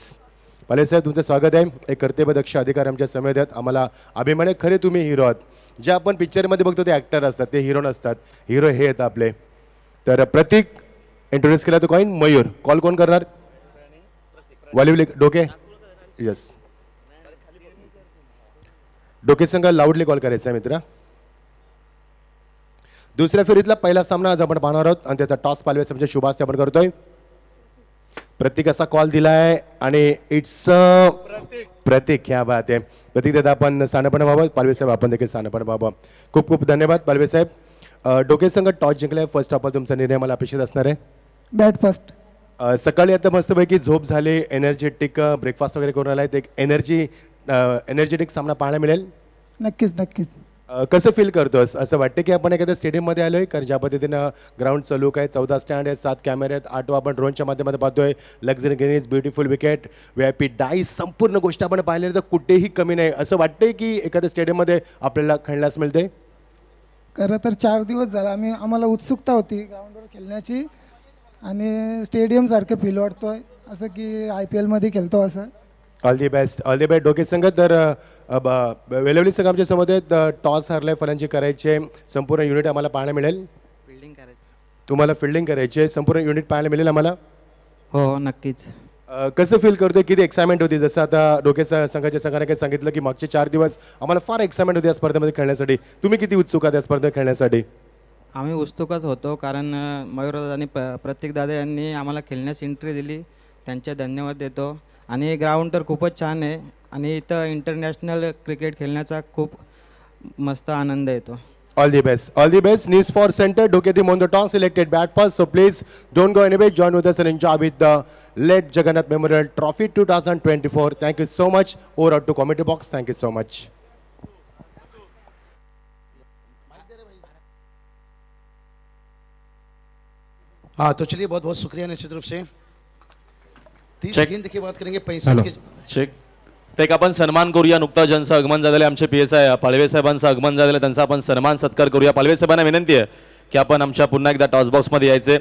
पाले साहेब तुमचं स्वागत आहे. एक कर्तव्यदक्ष अधिकारी आमच्या समेत आहेत. आम्हाला अभिमान आहे. खरे तुम्ही हिरो आहात. जे आपण पिक्चरमध्ये बघतो ते ॲक्टर असतात ते हिरो नसतात. हिरो हे आहेत आपले. तर प्रतीक इंट्रोड्यूस केला तो कॉईन मयूर. कॉल कोण करणार? वालिवली डोके. यस डोके संघ लाऊडली कॉल करायचा मित्र. दुसऱ्या फेरीतला पहिला सामना आज आपण पाहणार आहोत आणि त्याचा टॉस पालवे समजा शुभास्ते आपण करतोय. प्रतीक असा कॉल दिलाय आणि इट्स प्रतीक, क्या बात आहे. प्रतीक दादा आपण स्थानपणा बाबा, पालवे साहेब आपण देखील स्थानपणा बाबा. खूप खूप धन्यवाद पालवे साहेब. डोके संघ टॉस जिंकलाय. फर्स्ट ऑफ ऑल तुमचा निर्णय मला अपेक्षित असणार आहे. Bat first. सकाळी आता मस्तपैकी झोप झाली, एनर्जेटिक ब्रेकफास्ट वगैरे करून आलाय, एक एनर्जेटिक सामना पाहायला मिळेल. नक्कीच नक्कीच. कसं फील करतोस? असं वाटतं की आपण एखाद्या स्टेडियममध्ये आलोय, कारण ज्या पद्धतीनं ग्राउंड चालू आहे, 14 स्टँड आहेत, 7 कॅमेरे आहेत, 8 आपण ड्रोनच्या माध्यमातून पाहतोय, luxury greens, beautiful wicket, VIP dais, संपूर्ण गोष्ट आपण पाहिल्या तर कुठेही कमी नाही. असं वाटतंय की एखाद्या स्टेडियममध्ये आपल्याला खेळण्यास मिळते. खरं तर 4 दिवस झाला आम्हाला उत्सुकता होती ग्राउंडवर खेळण्याची आणि स्टेडियमसारखं फील वाटतोय असं की IPL मध्ये खेळतो असं. All the best, all the best डोके संघ. तर वेलवली संघ आमच्या समोर आहेत. टॉस हरलाय, फलंदाजी करायचे, संपूर्ण युनिट आम्हाला पाहायला मिळेल. फिल्डिंग करायची. तुम्हाला फिल्डिंग करायची, संपूर्ण युनिट पाहायला मिळेल आम्हाला. हो नक्कीच. कसं फील करतोय? किती एक्साइटमेंट होती? जसं आता डोके संघाच्या संघाने काही सांगितलं की मागचे 4 दिवस आम्हाला फार एक्साइटमेंट होती या स्पर्धेमध्ये खेळण्यासाठी. तुम्ही किती उत्सुक आहात या स्पर्धेत खेळण्यासाठी? आम्ही उत्सुकच होतो कारण मयूरदादा आणि प्रतीक दादा यांनी आम्हाला खेळण्यास एंट्री दिली, त्यांचे धन्यवाद देतो. आणि ग्राउंड तर खूपच छान आहे आणि इथं इंटरनॅशनल क्रिकेट खेळण्याचा खूप मस्त आनंद येतो. All the best. All the best. Knees for center. Doketi won the toss, selected bat first. So please don't go anywhere. Join with us and enjoy with the late Jagannath Memorial Trophy 2024. Thank you so much. Over out to committee box. Thank you so much. हाँ तो चलिए बहुत बहुत शुक्रिया निश्चित रूप से. 30 Check. गेंद की बात करेंगे 65 की. चेक. तर एक आपण सन्मान करूया. नुकता ज्यांचं आगमन झालेलं आहे आमचे PSI पालवे साहेबांचं आगमन झालेलं आहे, त्यांचा आपण सन्मान सत्कार करूया. पालवे साहेबांना विनंती आहे की आपण आमच्या पुन्हा एकदा टॉस बॉक्समध्ये यायचे.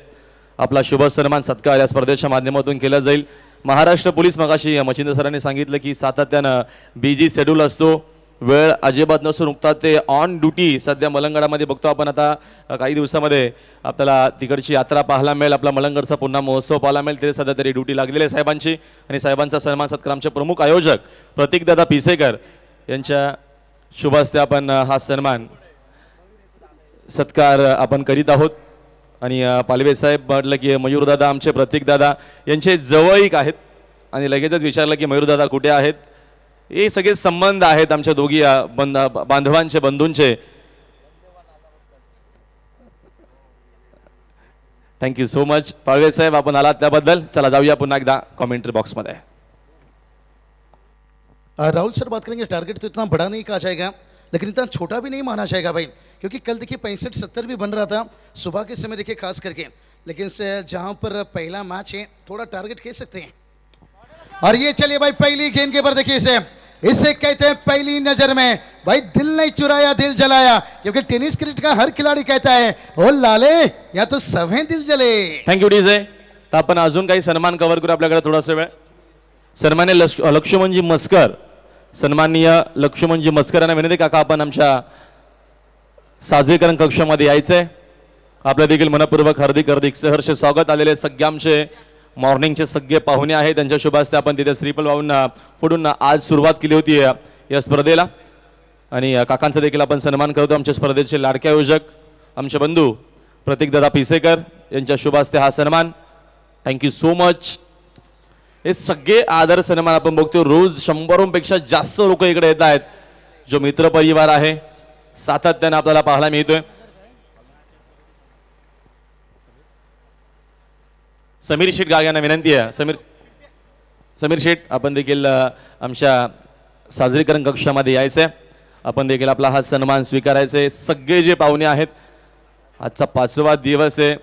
आपला शुभ सन्मान सत्कार या स्पर्धेच्या माध्यमातून केला जाईल. महाराष्ट्र पोलीस मगाशी मच्छिंद्र सरांनी सांगितलं की सातत्यानं बिझी शेड्यूल असतो, वेळ अजिबात नसून नुकता ते ऑन ड्युटी सध्या मलंगडामध्ये बघतो आपण. आता काही दिवसामध्ये आपल्याला तिकडची यात्रा पाहायला मिळेल, आपला मलंगडचा पुन्हा महोत्सव पाहायला मिळेल. ते सध्या तरी ड्युटी लागलेली आहे साहेबांची. आणि साहेबांचा सन्मान सत्कार आमचे प्रमुख आयोजक प्रतीकदादा पिसेकर यांच्या शुभ हस्ते आपण हा सन्मान सत्कार आपण करीत आहोत. आणि पालवे साहेब म्हटलं की मयूरदादा आमचे प्रतीकदादा यांचे जवळीक आहेत आणि लगेचच विचारलं की मयूरदादा कुठे आहेत. हे सगळे संबंध आहेत आमच्या दोघी बांधवांचे, बंधूंचे. थँक्यू सो मच पाळवे साहेब, आपण आलात त्याबद्दल. चला जाऊया पुन्हा एकदा कॉमेंट्री बॉक्समध्ये. राहुल सर बात करेंगे. टारगेट तो इतना बड़ा नहीं कहा जाएगा लेकिन इतना छोटा भी नहीं माना जाएगा भाई, क्योंकि कल देखिए 65-70 भी बन रहा था सुबह के समय देखिए खास करके. लेकिन जहां पर पहला मैच है थोड़ा टारगेट कह सकते हैं. और ये चलिए भाई पहली गेंद के पर देखिए इसे कहते हैं पहली नजर में भाई दिल नहीं चुराया दिल जलाया, क्योंकि टेनिस क्रिकेट का हर खिलाड़ी कहता है ओ लाले या तो सब हैं दिल जले. Thank you DJ. तर आपण अजून काही सन्मान कव्हर करू, आपल्याकडे थोडासा वेळ. सन्मान्य लक्ष्मणजी मस्कर, सन्माननीय लक्ष्मणजी मस्कर यांना विनंती काका आपण आमच्या साजरीकरण कक्षामध्ये यायचंय. आपल्या देखील मनपूर्वक हार्दिक हार्दिक सहर्ष स्वागत. आलेले सगळे आमचे मॉर्निंगचे सगळे पाहुणे आहेत, त्यांच्या शुभ हस्ते आपण तिथे श्रीफल वाहून फोडून आज सुरुवात केली होती या स्पर्धेला. आणि काकांचा देखील आपण सन्मान करतो. आमच्या स्पर्धेचे लाडके आयोजक आमचे बंधू प्रतीकदादा पिसेकर यांच्या शुभ हस्ते हा सन्मान. Thank you so much. हे सगळे आदर सन्मान आपण बघतो. रोज 100पेक्षा जास्त लोक इकडे येत आहेत. जो मित्र परिवार आहे सातत्याने आपल्याला पाहायला मिळतोय. समीर शेठ गाग यांना विनंती आहे. समीर शेठ आपण देखील आमच्या साजरीकरण कक्षामध्ये यायचंय. आपण देखील आपला हा सन्मान स्वीकारायचे. सगळे जे पाहुणे आहेत, आजचा 5वा दिवस आहे.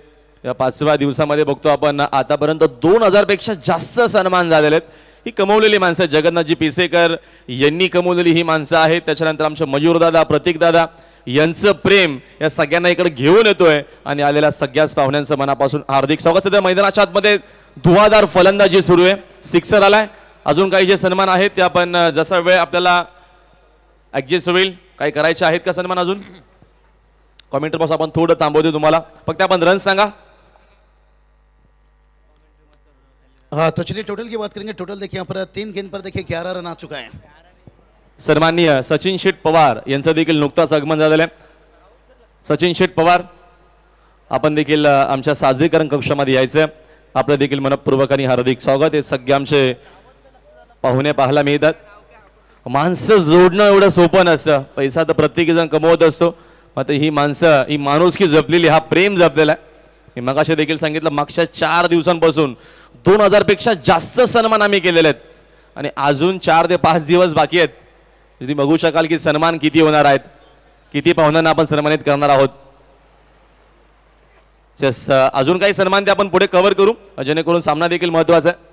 या 5व्या दिवसामध्ये बघतो आपण आतापर्यंत 2000पेक्षा जास्त सन्मान झालेले आहेत. ही कमवलेली माणसं आहेत. जगन्नाथजी पिसेकर यांनी कमवलेली ही माणसं आहेत. त्याच्यानंतर आमचे मयूरदादा, प्रतीकदादा यांचं प्रेम या सगळ्यांना इकडे घेऊन येतोय. आणि आलेल्या सगळ्याच पाहुण्यांचं मनापासून हार्दिक स्वागत. सध्या मैदानाच्या आतमध्ये धुवाधार फलंदाजी सुरू आहे. सिक्सर आलाय. अजून काही जे सन्मान आहेत ते आपण जसा वेळ आपल्याला ऍडजस्ट होईल. काही करायचे आहेत का सन्मान अजून? कॉमेंटर बॉक्स आपण थोडं थांबवतो तुम्हाला. फक्त आपण रन सांगा. हाँ तो चलिए टोटल की बात करेंगे. टोटल देखिए यहाँ पर 3 गेंद पर देखिए 11 रन आ चुका है. सन्माननीय सचिन शेठ पवार यांचं देखील नुकताच आगमन झालेलं आहे. सचिन शेठ पवार आपण देखील आमच्या साजरीकरण कक्षामध्ये यायचं. आपलं देखील मनपूर्वक आणि हार्दिक स्वागत आहे. सगळे आमचे पाहुणे पाहायला मिळतात. माणसं जोडणं एवढं सोपं नसतं. पैसा तर प्रत्येकजण कमवत असतो, मात्र ही माणसं, ही माणुसकी जपलेली, हा प्रेम जपलेला आहे. मी मगाशी देखील सांगितलं, मागच्या 4 दिवसांपासून 2000 पेक्षा जास्त सन्मान आम्ही केलेले आहेत आणि अजून 4 ते 5 दिवस बाकी आहेत. तुम्ही बघू शकाल की सन्मान किती होणार आहेत, किती पाहुण्यांना आपण सन्मानित करणार आहोत. अजून काही सन्मान ते आपण पुढे कव्हर करू, जेणेकरून सामना देखील महत्वाचा आहे.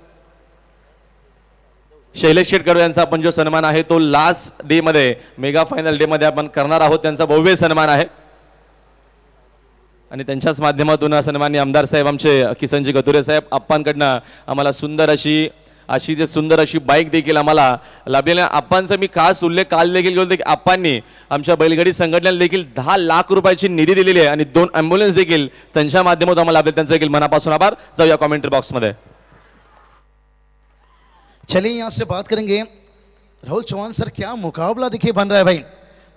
शैलेश शेटकर यांचा आपण जो सन्मान आहे तो लास्ट डे मध्ये, मेगा फायनल डे मध्ये आपण करणार आहोत. त्यांचा भव्य सन्मान आहे आणि त्यांच्याच माध्यमातून सन्माननीय आमदार साहेब आमचे किसनजी गतुरे साहेब आप्पांकडनं आम्हाला सुंदर अशी बाईक देखील आम्हाला लाभलेल्या. आप्पांचा मी खास उल्लेख काल देखील केला की आप्पांनी आमच्या बैलगाडी संघटनेला देखील 10 लाख रुपयाची निधी दिलेली आहे आणि 2 ॲम्ब्युलन्स देखील त्यांच्या माध्यमातून आम्हाला लाभले. त्यांचा देखील मनापासून आभार. जाऊया कॉमेंट्री बॉक्समध्ये. चलिए यहाँ से बात करेंगे राहुल चौहान सर, क्या मुकाबला देखिए बन रहा है भाई.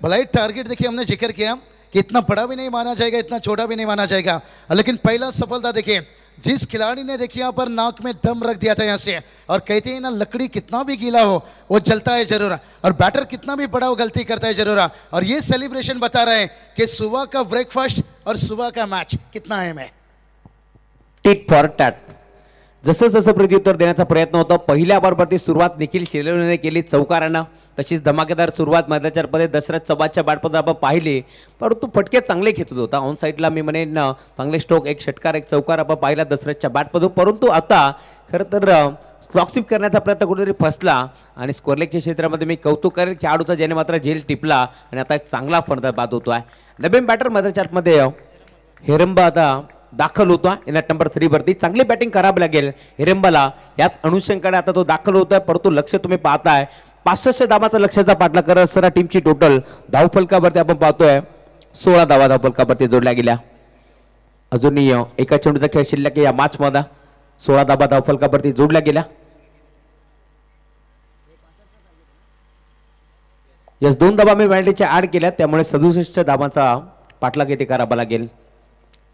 भलाई टारगेट देखिए हमने जिक्र किया कि इतना बड़ा भी नहीं माना जाएगा, इतना छोटा भी नहीं माना जाएगा, लेकिन पहला सफलता देखिए जिस खिलाड़ी ने देखिए यहाँ पर नाक में दम रख दिया था यहाँ से, और कहते हैं ना लकड़ी कितना भी गीला हो वो जलता है जरूर, और बैटर कितना भी बड़ा हो गलती करता है जरूर. और ये सेलिब्रेशन बता रहे हैं कि सुबह का ब्रेकफास्ट और सुबह का मैच कितना अहम है. Tit for tat. जसं जसं प्रत्युत्तर देण्याचा प्रयत्न होता. पहिल्या ओव्हरवरती सुरुवात निखिल शेलवलेने केली चौकारानं. तशीच धमाकेदार सुरुवात मैदानाच्या दशरथ चव्हाणच्या बॅटमध्ये आपण पाहिली, परंतु फटके चांगले खेचत होता. ऑन साईडला मी म्हणेन चांगले स्ट्रोक, एक षटकार एक चौकार आपण पाहिला दशरथच्या बॅटमधून. परंतु आता खरं तर स्लॉकस्विप करण्याचा प्रयत्न कुठेतरी फसला आणि स्कोअरलेगच्या क्षेत्रामध्ये मी कौतुक करेल खेळाडूचा, ज्याने मात्र झेल टिपला आणि आता एक चांगला फलंदाज बाद होतो आहे. नवीन बॅटर मैदानाच्या हेरंबा आता दाखल होतो आहे इनॅट नंबर 3 वरती. चांगली बॅटिंग करावी लागेल हिरंबाला. याच अनुषंगाने आता तो दाखल होतोय, परंतु लक्ष तुम्ही पाहताय 65 धावाचा लक्षाचा पाठला करत असताना टीमची टोटल धावफलकावरती आपण पाहतोय 16 धावा धावफलकावरती जोडल्या गेल्या. अजूनही एका चेंडूचा खेळ शिल्लक या मॅच मध्ये 16 धावा धावफलकावरती जोडल्या गेल्या. याच 2 धावा मी बॅटिंगच्या ऍड केल्या, त्यामुळे 67 धावांचा पाठलाग येथे करावा लागेल.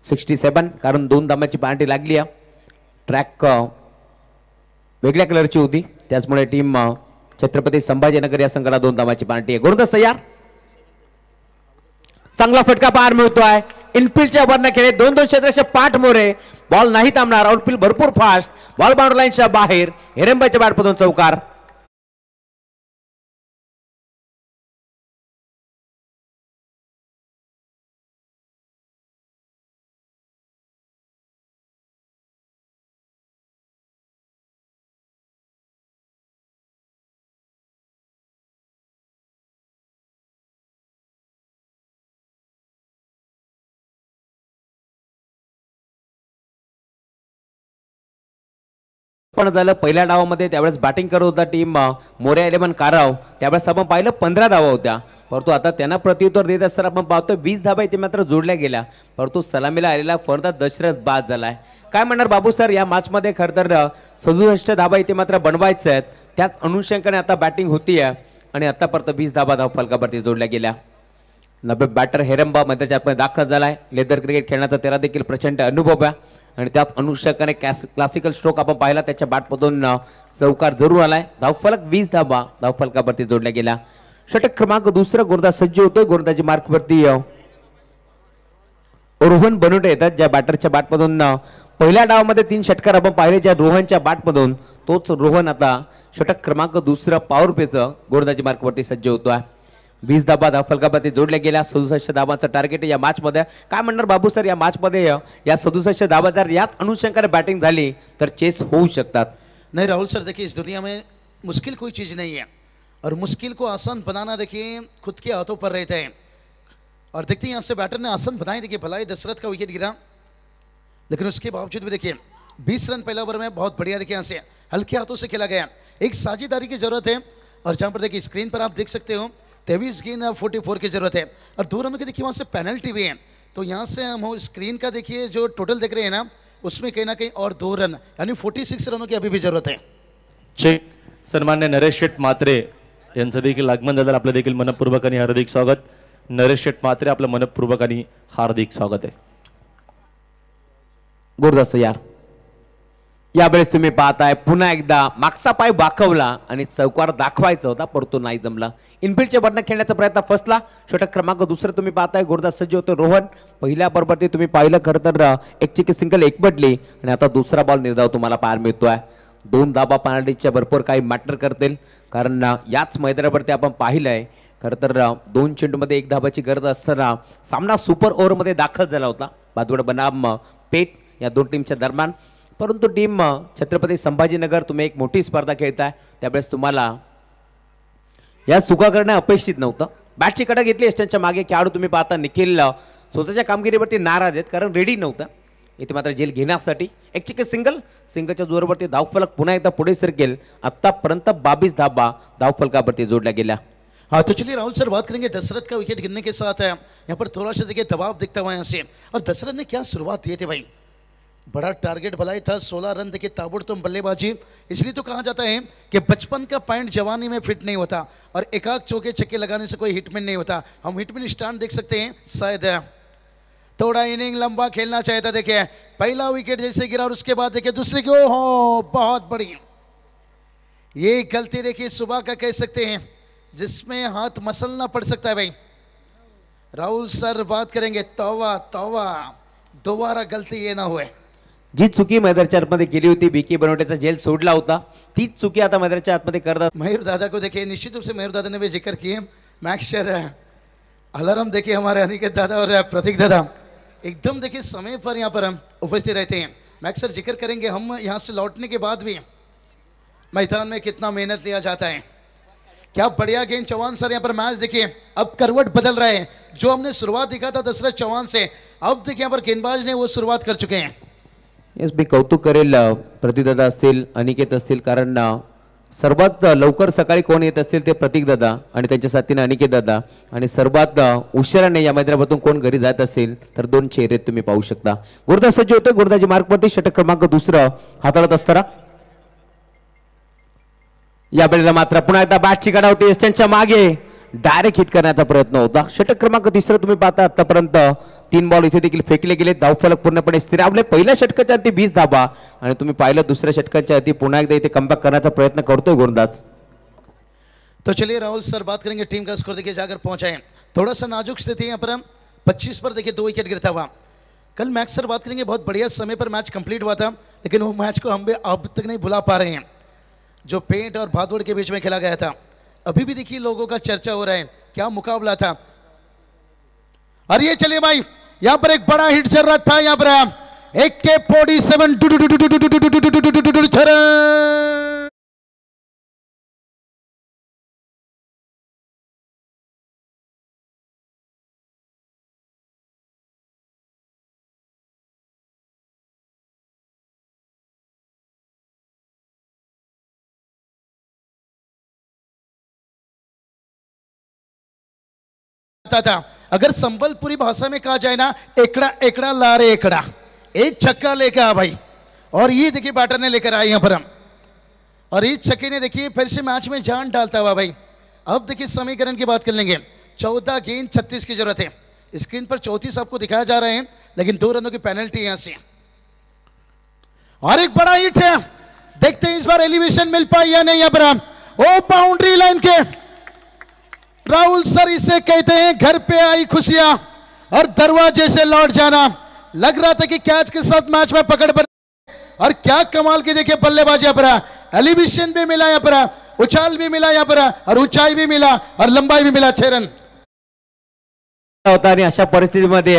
67 कारण 2 धावांची पॅनल्टी लागली आहे. ट्रॅक वेगळ्या कलरची होती, त्याचमुळे टीम छत्रपती संभाजीनगर या संघाला 2 धावांची पॅनल्टी आहे. गोलंदाज तयार. चांगला फटका पार मिळतोय. इनफिल्डच्या वरनं खेळे 2-2 क्षेत्राचे पाठ मोरे. बॉल नाही थांबणार. आउटफील्ड भरपूर फास्ट. बॉल बाउंड्री लाईनच्या बाहेर. हिरंबाच्या बॅटमधून चौकार. पण झालं पहिल्या डावामध्ये त्यावेळेस बॅटिंग करत होता टीम मोरे 11 काराव. त्यावेळेस आपण पाहिलं 15 धावा होत्या, परंतु आता त्यांना प्रत्युत्तर देत असताना आपण पाहतोय 20 धावा इथे मात्र जोडल्या गेल्या, परंतु सलामीला आलेला फलंदाज दशरथ बाद झालाय. काय म्हणणार बाबू सर, या मॅचमध्ये खरं तर 67 धावा इथे मात्र बनवायचं आहेत. त्याच अनुषंगाने आता बॅटिंग होतीये आणि आतापर्यंत 20 धावा धावफलकावरती जोडल्या गेल्या. नवे बॅटर हेरंबा मैदानात दाखल झालाय. लेदर क्रिकेट खेळण्याचा त्याला देखील प्रचंड अनुभव आहे आणि त्याच अनुषंगाने क्लासिकल स्ट्रोक आपण पाहिला, त्याच्या बॅटमधून चौकार जरूर आलाय. धावफलक 20 धावा धावफलकावरती जोडल्या गेल्या. षटक क्रमांक 2 गोलंदाज सज्ज होतोय. गोलंदाजी मार्कवरती रोहन बनवटे येतात, ज्या बॅटरच्या बॅटमधून पहिल्या डावामध्ये 3 षटकार आपण पाहिले ज्या रोहनच्या बॅटमधून. तोच रोहन आता षटक क्रमांक 2 पॉवर पेचं गोलंदाजी मार्कवरती सज्ज होतोय. 20 धावा धावफलकावरती जोडल्या गेल्या. 67 धावांचं टार्गेट या मॅच मध्ये. काय म्हणणार बाबू सर, या मॅच मध्ये या 67 धावा जर याच अनुषंगाने बॅटिंग झाली तर चेस होऊ शकतात? नहीं राहुल सर, देखिए इस दुनिया में मुश्किल कोई चीज़ नहीं है और मुश्किल को आसान बनाना देखिए खुद के हाथों पर रहता है. और देखते हैं यहाँ से बैटर ने आसान बनाए. देखिए भलाई दशरथ का विकेट गिरा, लेकिन उसके बावजूद भी देखिए 20 रन पहला ओवर में बहुत बढ़िया देखिए यहाँ से हल्के हाथों से खेला गया. एक साझेदारी की जरूरत है और जहाँ पर देखिए स्क्रीन पर आप देख सकते हो 23 गेंद 44 की जरूरत है और 2 रनों की देखिए वहाँ से पेनल्टी भी है. तो यहाँ से हम स्क्रीन का देखिए जो टोटल देख रहे हैं ना, उसमें कहीं ना कहीं और 2 रन यानी 46 रनों की अभी भी जरूरत है. चेक. सन्मान्य नरेश शेठ म्हात्रे यांचं देखील आगमन झालं. आपलं देखील मनपूर्वक आणि हार्दिक स्वागत. नरेश शेठ म्हात्रे, आपलं मनपूर्वक आणि हार्दिक स्वागत आहे. गुरदास यार यावेळेस तुम्ही पाहताय पुन्हा एकदा मागचा पाय वाकवला आणि चौकार दाखवायचा होता परंतु नाही जमला. इनफिल्डचे बटन खेळण्याचा प्रयत्न फसला. षटक क्रमांक दुसरं तुम्ही पाहताय गोरदास सज्ज होतो रोहन. पहिल्या बरोबर तुम्ही पाहिलं खरं तर एक चिकी सिंगल एकबटली आणि आता दुसरा बॉल निर्धाव तुम्हाला पाहायला मिळतोय. 2 धाबा पेनल्टीच्या भरपूर काही मॅटर करतील कारण याच मैदानावरती आपण पाहिलंय खरं तर 2 चेंडूमध्ये 1 धाबाची गरज असताना सामना सुपर ओव्हरमध्ये दाखल झाला होता बादवड बनाम पेठ या दोन टीमच्या दरम्यान. परंतु टीम छत्रपती संभाजीनगर तुम्ही एक मोठी स्पर्धा खेळताय त्यावेळेस तुम्हाला या चुका करणं अपेक्षित नव्हतं. बॅटची कडा घेतली एस्टनच्या मागे खेळाडू तुम्ही पाहता निखिल स्वतःच्या कामगिरीवरती नाराज आहेत कारण रेडी नव्हतं इथे मात्र जेल घेण्यासाठी. एक चिके सिंगलच्या जोरावरती धावफलक पुन्हा एकदा पुढे सरकेल. आतापर्यंत 22 धाबा धावफलकावरती जोडल्या गेल्या. हाँ तो चलिए राहुल सर बात करेंगे दशरथ का विकेट गिरने के साथ है यहाँ पर थोड़ा सा देखिए दबाव दिखता हुआ यहाँ से और दशरथ ने क्या शुरुआत की थी भाई. बड़ा टारगेट बनाया था 16 रन देखिए ताबड़तोड़ बल्लेबाजी. इसलिए तो कहा जाता है कि बचपन का पॉइंट जवानी में फिट नहीं होता और एकाक चौके छक्के लगाने से कोई हिटमैन नहीं होता. हम हिटमैन स्टैंड देख सकते हैं शायद थोड़ा इनिंग लंबा खेलना चाहिए था. देखिए पहला विकेट जैसे गिरा और उसके बाद देखिए दूसरे की ओहो बहुत बड़ी ये गलती देखिए सुबह का कह सकते हैं जिसमें हाथ मसलना पड़ सकता है भाई. राहुल सर बात करेंगे तौबा तौबा दोबारा गलती ये ना हुए. जी चुकी मैदानाच्या आतमध्ये गेली होती बीकी बनवट्याचा जेल सोडला होता तीच चुकी आता मैदानाच्या आतमध्ये करतात. मयूर दादा को देखिए निश्चित रूप से मयूर दादा ने भी जिक्र किए. मैक्सर अलार्म देखिए हमारे अनिकेत दादा और प्रतीक दादा एकदम देखिए समय पर यहाँ पर हम उपस्थित रहते हैं. मैक्सर जिक्र करेंगे हम यहाँ से लौटने के बाद भी मैदान में कितना मेहनत लिया जाता है. क्या बढ़िया गेंद चौहान सर यहाँ पर मैच देखिए अब करवट बदल रहे हैं. जो हमने शुरुआत दिखा था दशरथ चौहान से अब देखिए यहाँ पर गेंदबाज ने वो शुरुआत कर चुके हैं. येस मी कौतुक करेल प्रतिकदादा असतील अनिकेत असतील कारण सर्वात लवकर सकाळी कोण येत असतील ते प्रतिकदादा आणि त्यांच्या साथीने अनिकेत दादा आणि सर्वात उशिराने या मैदानातून कोण घरी जात असेल तर 2 चेहरे तुम्ही पाहू शकता. गुरुदास सज्ज होते गुरुदाजी मार्कवरती षटक क्रमांक दुसरं हाताळत असताना या वेळेला मात्र पुन्हा एकदा बॅटची गडा होती एस्टनच्या मागे डायरेक्ट हिट करण्याचा प्रयत्न होता. षटक क्रमांक तिसरं तुम्ही पाहता आतापर्यंत 3 बॉल इथे देखील फेकले गेले. धावफलक पूर्णपणे स्थिरावले. पहिल्या षटकाच्या अगदी 20 धाबा आणि तुम्ही पाहिलं दुसऱ्या षटकाच्या अगदी पुन्हा एकदा इथे कमबॅक करण्याचा प्रयत्न करतोय गोलंदाज. तो चलिए राहुल सर बात करेंगे टीम का स्कोर देखिए जाकर पहुंचा है. थोड़ा सा नाजुक स्थिति यहाँ पर हम 25 पर देखिए 2 विकेट गिरता हुआ. कल मैक्स सर बात करेंगे बहुत बढ़िया समय पर मैच कंप्लीट हुआ था लेकिन वो मैच को हम भी अब तक नहीं भुला पा रहे हैं जो पेट और भादवड़ के बीच में खेला गया था. अभी भी देखिए लोगों का चर्चा हो रहा है क्या मुकाबला था. और ये चलिए भाई यहाँ पर एक बड़ा हिट चल रहा था यहाँ पर एक के 47 था. अगर संबलपुरी भाषा में कहा जाए ना एकड़ा एकड़ा लारे एकड़ा एक छक्का लेकर आ भाई और ये देखिए बैटर ने लेकर आए यहाँ पर हम और इस छक्के ने देखिए फिर से मैच में जान डालता हुआ भाई. अब देखिए समीकरण की बात कर लेंगे. 14 गेंद 36 की जरूरत है. स्क्रीन पर 34 आपको दिखाया जा रहे हैं लेकिन 2 रनों की पेनल्टी यहां से और एक बड़ा हिट है. देखते हैं इस बार एलिवेशन मिल पाई या नहीं. यहाँ पर ओ बाउंड्री लाइन के राहुल सर इसे कहते हैं घर पे आई खुशियां और दरवाजे से लौट जाना. लग रहा था कि कैच के साथ मैच में पकड़ पर और क्या कमाल की देखिए बल्लेबाजी यहाँ पर एलिवेशन भी मिला यहाँ पर उछाल भी मिला यहाँ पर और ऊंचाई भी मिला और लंबाई भी मिला. 6 रन होता आणि अशा परिस्थितीमध्ये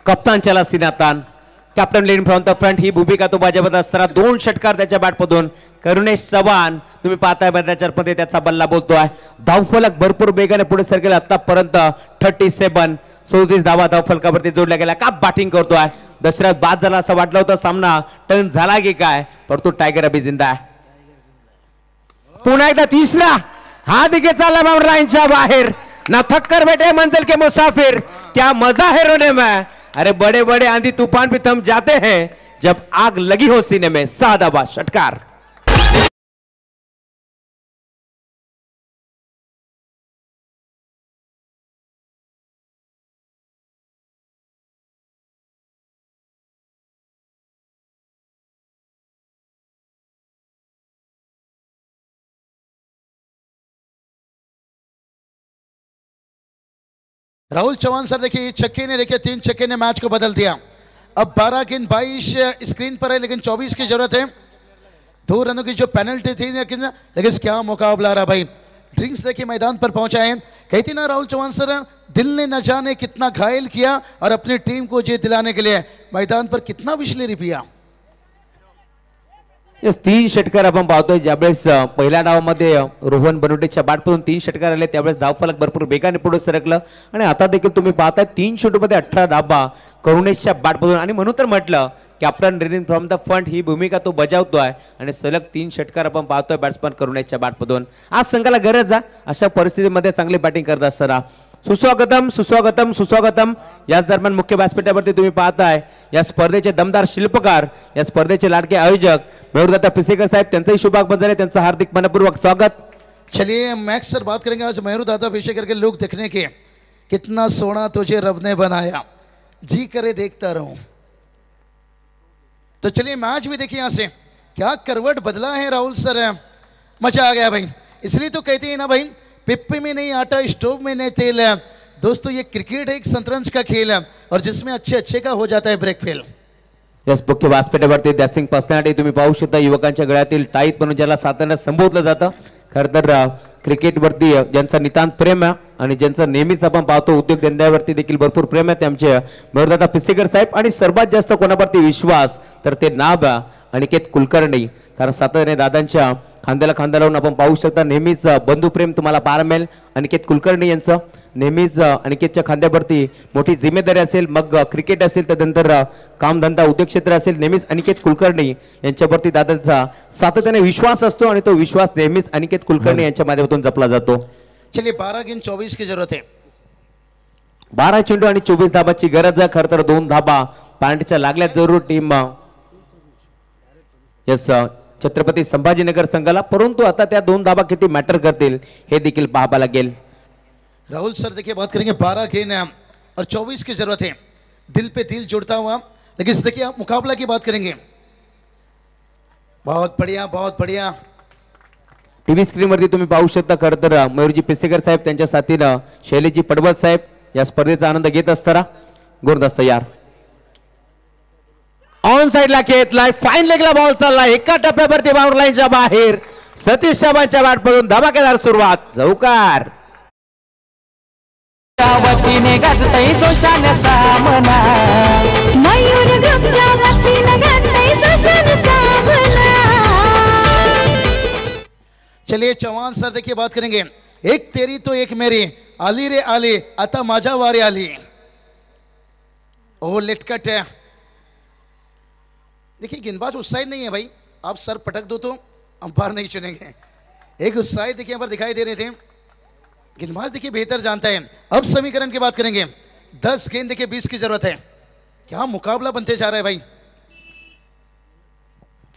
कप्तान चला सिनातान captain lead from the front ही भूमिका तो बजावत असताना 2 षटकार त्याच्या बॅटमधून करुणेश चव्हाण तुम्ही पाहताय मैदानाच्या त्याचा बल्ला बोलतोय. धावफलक भरपूर वेगाने पुढे सरकेल. आतापर्यंत 37 धावा धावफलकावरती जोडल्या गेल्या. का बॅटिंग करतोय दशरथ बाद झाला असं वाटलं होतं. सामना टर्न झाला की काय परंतु टायगर अभी जिंदा आहे. पुन्हा एकदा तिसरा हा देखील चालला बाउंड्री लाईनच्या बाहेर. ना थक्कर बैठे मंजिल के मुसाफिर क्या मजा है रोने में. अरे बड़े बड़े आंधी तूफान भी थम जाते हैं जब आग लगी हो सीने में. 6 धावा षटकार. राहुल चौहान सर देखिए छक्के ने देखिए 3 छक्के ने मैच को बदल दिया। अब 12 गेंद 22 स्क्रीन पर है लेकिन 24 की जरूरत है। 2 रनों की जो पेनल्टी थी लेकिन क्या मुकाबला रहा भाई। ड्रिंक्स देखिए मैदान पर पहुंचा है। कहती ना राहुल चौहान सर दिल ने न जाने कितना घायल किया और अपनी टीम को जीत दिलाने के लिए मैदान पर कितना विश्लेषण पिया। येस 3 षटकार आपण पाहतोय ज्यावेळेस पहिल्या डावामध्ये रोहन बनवटेच्या बॅटमधून 3 षटकार आले त्यावेळेस धावफलक भरपूर वेगाने पुढे सरकलं आणि आता देखील तुम्ही पाहताय 3 षटकामध्ये 18 धाबा करुणेशच्या बॅटमधून आणि म्हणून तर म्हटलं कॅप्टन रिनिंग फ्रॉम द फ्रंट ही भूमिका तो बजावतोय आणि सलग 3 षटकार आपण पाहतोय बॅट्समन करुणेशच्या बॅटमधून। आज संघाला गरज आहे अशा परिस्थितीमध्ये चांगली बॅटिंग करत असताना। सुस्वागतम सुस्वागतम सुस्वागतम। याच दरम्यान मुख्य व्यासपीठावरती तुम्ही पाहताय या स्पर्धेचे दमदार शिल्पकार या स्पर्धेचे लाडके आयोजक मेहुरदत्त पिसेकर साहेब त्यांचंही शुभागमन झाले त्यांचं हार्दिक मनपूर्वक स्वागत। चलिए मैक्स सर बात करेंगे आज मेहुरदत्त पिसेकर के लुक देखने के। कितना सोना तुझे रब ने बनाया जी करे देखता रहूं। तो चलिए मैच भी देखिए यहां से क्या करवट बदला है राहुल सर। मजा आ गया भाई। इसलिए तो कहते हैं ना भाई पिप्पे में नहीं आटा स्टोव में नहीं तेल है। दोस्तों ये क्रिकेट एक शतरंज का खेल है और जिसमें अच्छे का हो जाता है ब्रेक फेल। यस मुख्य व्यासपीठावरती डॅसिंग पर्सनॅलिटी तुम्ही पाहू शकता युवकांच्या गळ्यातील टाईत म्हणून ज्याला सातत्याने संबोधलं जातं। खरं तर क्रिकेटवरती ज्यांचा नितांत प्रेम आहे आणि ज्यांचं नेहमीच आपण पाहतो उद्योगधंद्यावरती देखील भरपूर प्रेम आहे त्यांचे मेहुरदत्त पिसेकर साहेब आणि सर्वात जास्त कोणावरती विश्वास तर ते नाब अनिकेत कुलकर्णी। कारण सातत्याने दादांच्या खांद्याला खांदा लावून आपण पाहू शकता नेहमीच बंधुप्रेम तुम्हाला पाहायला मिळेल। अनिकेत कुलकर्णी यांचं नेहमीच अनिकेतच्या खांद्यावरती मोठी जिम्मेदारी असेल मग क्रिकेट असेल त्यानंतर कामधंदा उद्योग क्षेत्र असेल नेहमीच अनिकेत कुलकर्णी यांच्यावरती दादांचा सातत्याने विश्वास असतो आणि तो विश्वास नेहमीच अनिकेत कुलकर्णी यांच्या माध्यमातून जपला जातो। चलिए 12 गेंद 24 की जरूरत है। 12 चेंडू आणि 24 धाबाची गरज आहे। खरं तर 2 धाबा पॅन्टच्या लागल्यात जरूर टीम यस छत्रपती संभाजीनगर संघाला परंतु आता त्या 2 धाबा किती मॅटर करतील हे देखील पाहावं लागेल। राहुल सर देखिए बात करेंगे 12 गेंद और 24 की जरूरत है। दिल पे दिल जुड़ता हुआ लेकिन देखिए आप मुकाबला की बात करेंगे। बहुत बढ़िया। टीव्ही स्क्रीनवरती तुम्ही पाहू शकता खरं तर मयूरजी पिसेकर साहेब त्यांच्या साथीनं शैलेशजी पडवळ साहेब या स्पर्धेचा आनंद घेत असताना गोरदास तयार ऑन साइडला खेळलाय फाईन लेगला बॉल चाललाय एका टप्प्यावरती बाउंड्री लाईनच्या बाहेर सतीश साहेबांच्या बॅटमधून धमाकेदार सुरुवात चौकार। वतीने गाजतय जोशान सामना मयूर ग्रुपच्या वतीनं गाजतंय जोशान सामना। चलिए चौहान सर देखिए बात करेंगे एक तेरी तो एक मेरी आली रे आली आता माझा वारी आली। ओ लेटकट है देखिए गेंदबाज उत्साहित नहीं है भाई। आप सर पटक दो तो अंपायर नहीं चुनेंगे। एक उत्साहित देखिए यहाँ पर दिखाई दे रहे थे। गेंदबाज देखिए बेहतर जानता है। अब समीकरण की बात करेंगे 10 गेंद देखिए 20 की जरूरत है। क्या मुकाबला बनते जा रहा है भाई।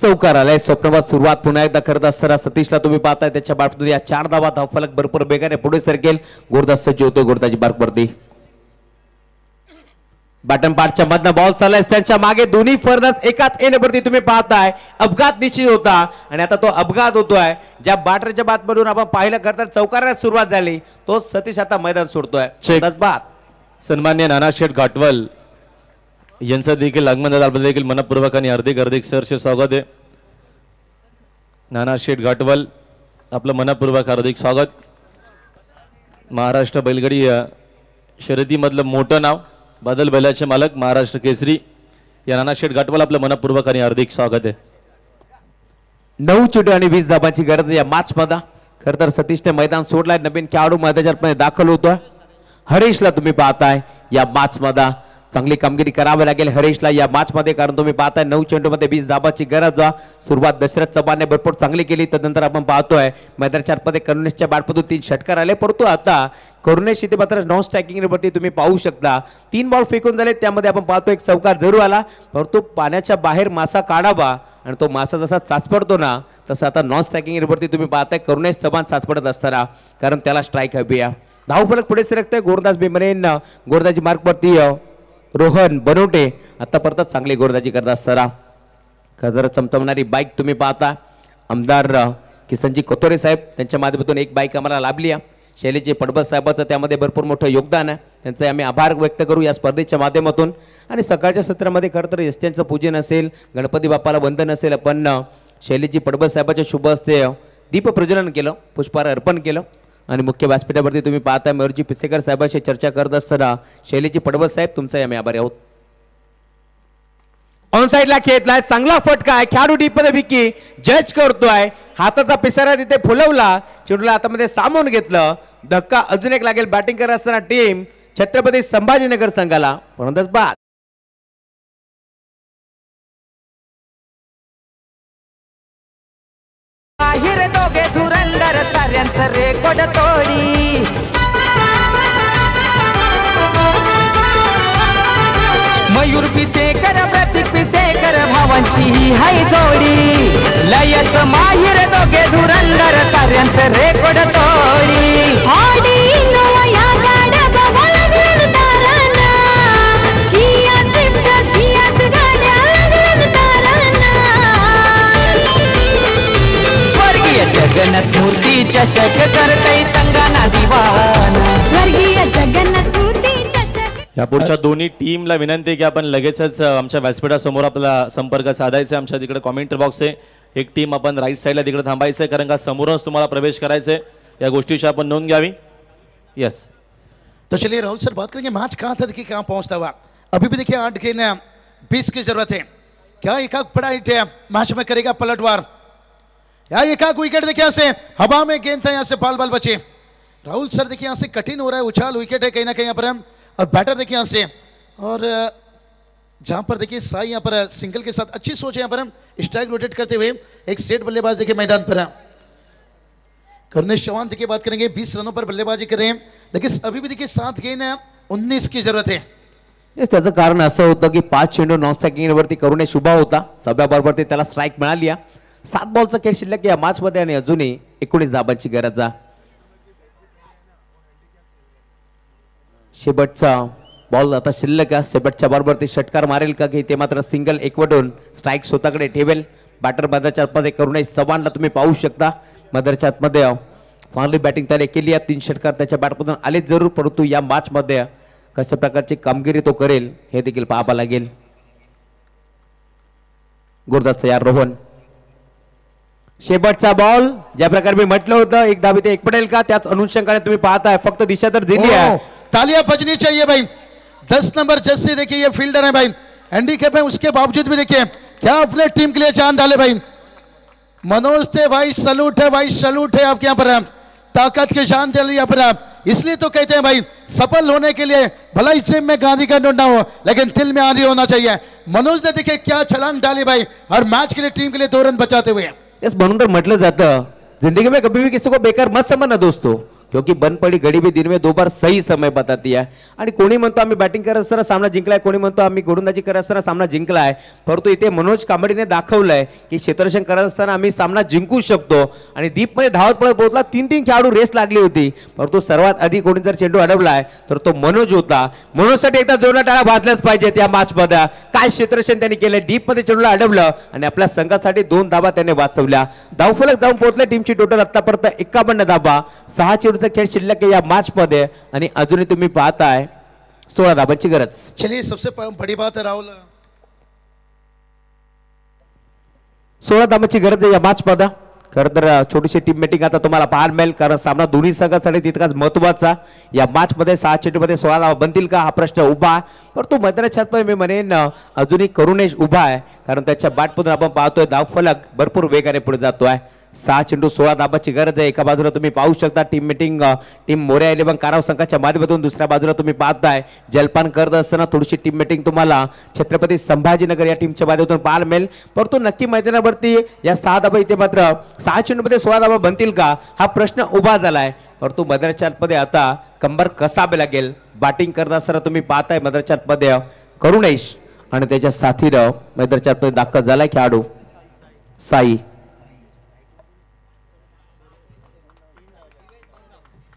चौकार आलाय स्वप्नवाद सुरुवात पुन्हा एकदा करत असताना सतीशला तुम्ही पाहताय त्याच्या बॅटमधून या 4 धावा धावफलक भरपूर वेगाने पुढे सरकेल। गोरदास सज्ज होतोय गोरदाची बारवरती बॅटन पार्टच्या मधनं बॉल चाललाय त्यांच्या मागे दोन्ही फलंदाज एकाच एंडवरती तुम्ही पाहताय अपघात निश्चित होता आणि आता तो अपघात होतोय ज्या बॅटरच्या बातमधून आपण पाहिलं करता चौकाराला सुरुवात झाली तो सतीश आता मैदान सोडतोय। बाद सन्मान्य नानाशेठ घाटवल यांचं देखील आगमन झालं आपलं देखील मनपूर्वक आणि हार्दिक सरचे स्वागत आहे। नानाशेठ घाटवल आपलं मनपूर्वक हार्दिक स्वागत। महाराष्ट्र बैलगाडी शर्यतीमधलं मोठं नाव बादल बैलाचे मालक महाराष्ट्र केसरी या नानाशेठ घाटवल आपलं मनपूर्वक आणि हार्दिक स्वागत आहे। 9 चेंडू आणि 20 धाबांची गरज या मॅच मध्ये। खरं तर सतीशने मैदान सोडलाय नवीन खेळाडू मैदानात दाखल होतोय हरीशला तुम्ही पाहताय या मॅच मध्ये चांगली कामगिरी करावी लागेल हरीशला या मॅच मध्ये कारण तुम्ही पाहताय 9 चेंडू मध्ये 20 धाबाची गरज। सुरुवात दशरथ चव्हाणने भरपूर चांगली केली त्यानंतर आपण पाहतोय मैदानाच्या आतमध्ये करुणेशच्या बॅटमधून 3 षटकार आले परंतु आता करुणेश इथे मात्र नॉन स्ट्रायकिंग वरती तुम्ही पाहू शकता 3 बॉल फेकून झाले त्यामध्ये आपण पाहतो एक चौकार जरूर आला परंतु पाण्याच्या बाहेर मासा काढावा आणि तो मासा जसा चाचपडतो ना तसं आता नॉन स्ट्रायकिंग वरती तुम्ही पाहताय करुणेश चव्हाण चाचपडत असताना कारण त्याला स्ट्राईक हवी आहे। धावफलक पुढे सरकतोय गोरदास भीमरेन गोरदाची मार्कवरती रोहन बनवटे आता परत चांगली गोरदाजी करत असताना खरं चमचमणारी बाईक तुम्ही पाहता आमदार किसनजी कोतोरे साहेब त्यांच्या माध्यमातून एक बाईक आम्हाला लाभली आहे शैलीजी पडबळ साहेबाचं त्यामध्ये भरपूर मोठं योगदान आहे. त्यांचे आम्ही आभार व्यक्त करू या स्पर्धेच्या माध्यमातून. आणि सकाळच्या सत्रामध्ये खरं तर यष्ट्यांचं पूजन असेल, गणपती बाप्पाला वंदन असेल, आपण शैलीजी पडबळ साहेबाच्या शुभ हस्ते दीप प्रज्वलन केलं, पुष्पहार अर्पण केलं. आणि मुख्य व्यासपीठावरती तुम्ही पाहताय मयूरजी पिसेकर साहेबांशी चर्चा करत असताना शैलीजी पडबळ साहेब तुमचाही आम्ही आभारी आहोत. ऑन साईडला खेळलाय, चांगला फटका आहे, खेळाडू डीपमध्ये विकी जज करतोय, हाताचा पिसारा तिथे फुलवला, चेंडूला हातामध्ये सामावून घेतलं. धक्का अजून एक लागेल बॅटिंग करत असताना टीम छत्रपती संभाजीनगर संघाला. फलंदाज बाद. बाहेर दोघे धुरंदर साऱ्यांचं रेकॉर्ड तोडी. मयूर पिसेकर प्रतीक पिसेकर भावांची ही हाय जोडी. लयच माहिर दोघे धुरंदर साऱ्यांचं रेकॉर्ड तोडी. ऑडी नया गाड्या बघा लागलं तारांना, किया स्विफ्ट कियाच गाड्या लागलं तारांना. स्वर्गीय जगन स्मृती चषक करतय संगाना दिवाना. स्वर्गीय जगन्नाथ या पुढच्या दोन्ही टीमला विनंती आहे की आपण लगेचच आमच्या व्यासपीठासमोर आपला संपर्क साधायचा आहे. आमच्या तिकडे कॉमेंटर बॉक्स आहे. एक टीम आपण राईट साईडला तिकडे थांबायचं आहे, कारण का समोरच तुम्हाला प्रवेश करायचं आहे. या गोष्टीची आपण नोंद घ्यावी. यस, तो चलिए राहुल सर बात करेंगे मैच कहाँ था, देखिए कहाँ पहुँचता हुआ. अभी भी देखिए 8 गेंद 20 की जरूरत है. क्या एक बड़ा हिट है मैच में करेगा पलटवार, या एक विकेट देखिए यहाँ से हवा में गेंद था, यहाँ से बाल बचे. राहुल सर देखिए यहाँ से कठिन हो रहा है, उछाल विकेट है कहीं ना कहीं यहाँ पर. और बैटर देखिए यहाँ से, और जहाँ पर देखिए साई यहाँ पर सिंगल के साथ अच्छी सोच है. यहाँ पर स्ट्राइक रोटेट करते हुए एक सेट बल्लेबाज देखिए मैदान पर. कर्नेश चौहान देखिए बात करेंगे 20 रनों पर बल्लेबाजी कर रहे हैं, लेकिन अभी भी देखिए 7 गेंद 19 की जरूरत है. त्याचं कारण असं होतं की 5 चेंडू नॉन स्ट्रायकिंगवरती करुणेश उभा होता. 6व्या बॉलवरती त्याला स्ट्राईक मिळाली. 7 बॉलचा खेळ शिल्लक या मॅचमध्ये आणि अजूनही 19 धाबांची गरज आहे. शेवटचा बॉल आता शिल्लक आहे. शेवटच्या बॉलवरती षटकार मारेल का की ते मात्र सिंगल एकवटून स्ट्राईक स्वतःकडे ठेवेल. बॅटर मदरच्या आतमध्ये करुणेश चव्हाणला तुम्ही पाहू शकता. मदरच्या आतमध्ये चांगली बॅटिंग त्याने केली आहे. 3 षटकार त्याच्या बॅटमधून आलेच जरूर, परंतु या मॅचमध्ये कशा प्रकारची कामगिरी तो करेल हे देखील पाहावं लागेल. गुरदास तयार रोहन. शेवटचा बॉल ज्या प्रकारे मी म्हटलं होतं एक धाव इथे एक पडेल का, त्याच अनुषंगाने तुम्ही पाहताय. फक्त दिशा तर दिली आहे. तालियां बजनी चाहिए भाई. 10 नंबर जर्सी देखिए ये फील्डर है भाई, हैंडीकैप है, उसके बावजूद भी देखिए क्या अपने टीम के लिए जान डाले भाई. मनोज थे भाई, सलूट है भाई, सलूट है आपके यहाँ पर. ताकत की जान दे यहाँ पर. इसलिए तो कहते हैं भाई सफल होने के लिए भला इस जिम में गांधी का ढूंढना हो, लेकिन दिल में आंधी होना चाहिए. मनोज ने देखिए क्या छलांग डाली भाई, हर मैच के लिए टीम के लिए 2 रन बचाते हुए. म्हणून तर म्हटलं जातं जिंदगी में कभी भी किसी को बेकार मत समझना दोस्तों, क्योंकि बन पड़ी घड़ी भी दिन में 2 बार सही समय बताती है. आणि कोणी म्हणतो आम्ही बॅटिंग करत असताना सामना जिंकलाय, कोणी म्हणतो आम्ही गोलंदाजी करत असताना सामना जिंकलाय. परंतु इथे मनोज कांबळीने दाखवलंय की क्षेत्ररक्षण करत असताना आम्ही सामना जिंकू शकतो. आणि दीपमध्ये धावत पळत पोहोचला. 3 खेळाडू रेस लागली होती, परंतु सर्वात आधी कोणी जर चेंडू अडवलाय तर तो मनोज होता. मनोजसाठी एकदा जोरदार टाळ्या वाजल्याच पाहिजेत या मॅचमध्ये. काय क्षेत्ररक्षण त्यांनी केलं, डीपमध्ये चेंडूला अडवलं आणि आपल्या संघासाठी 2 धाबा त्याने वाचवल्या. धावफलक जाऊन पोहोचले. टीमची टोटल आतापर्यंत 51 धाबा. 6 चेंडूचा खेळ शिल्लक या मॅच मध्ये आणि अजूनही तुम्ही पाहताय 16 धाबांची गरज. चलिए सबसे बड़ी बात है राहुल, 16 धाबांची गरज आहे या मॅच मध्ये. खरं तर छोटीशी टीम मीटिंग आता तुम्हाला पाहायला मिळेल, कारण सामना दोन्ही संघासाठी तितकाच महत्वाचा. या मॅच मध्ये 6 चेंडूमध्ये 16 धावा बनतील का हा प्रश्न उभा आहे. परंतु मैदानाच्या आतमध्ये मी म्हणेन अजूनही करुणेश उभा आहे, कारण त्याच्या बॅटमधून आपण पाहतोय धावफलक भरपूर वेगाने पुढे जातोय. 6 चेंडू 16 धाबाची गरज आहे. एका बाजूला तुम्ही पाहू शकता टीम मीटिंग टीम मोरया 11 काराव संघाच्या माध्यमातून, दुसऱ्या बाजूला तुम्ही पाहताय जलपान करत असताना थोडीशी टीम मीटिंग तुम्हाला छत्रपती संभाजीनगर या टीमच्या माध्यमातून पाहायला मिळेल. परंतु नक्की मैदानावरती या 6 धाबा इथे मात्र 6 चेंडूमध्ये 16 धाबा बनतील का हा प्रश्न उभा झालाय. परंतु मैदानाच्या आतमध्ये आता कंबर कसावे लागेल. बॅटिंग करत असताना तुम्ही पाहताय मैदानाच्या आतमध्ये करुणेश आणि त्याच्या साथीनं मैदानाच्या आतमध्ये दाखल झालाय खेळाडू साई.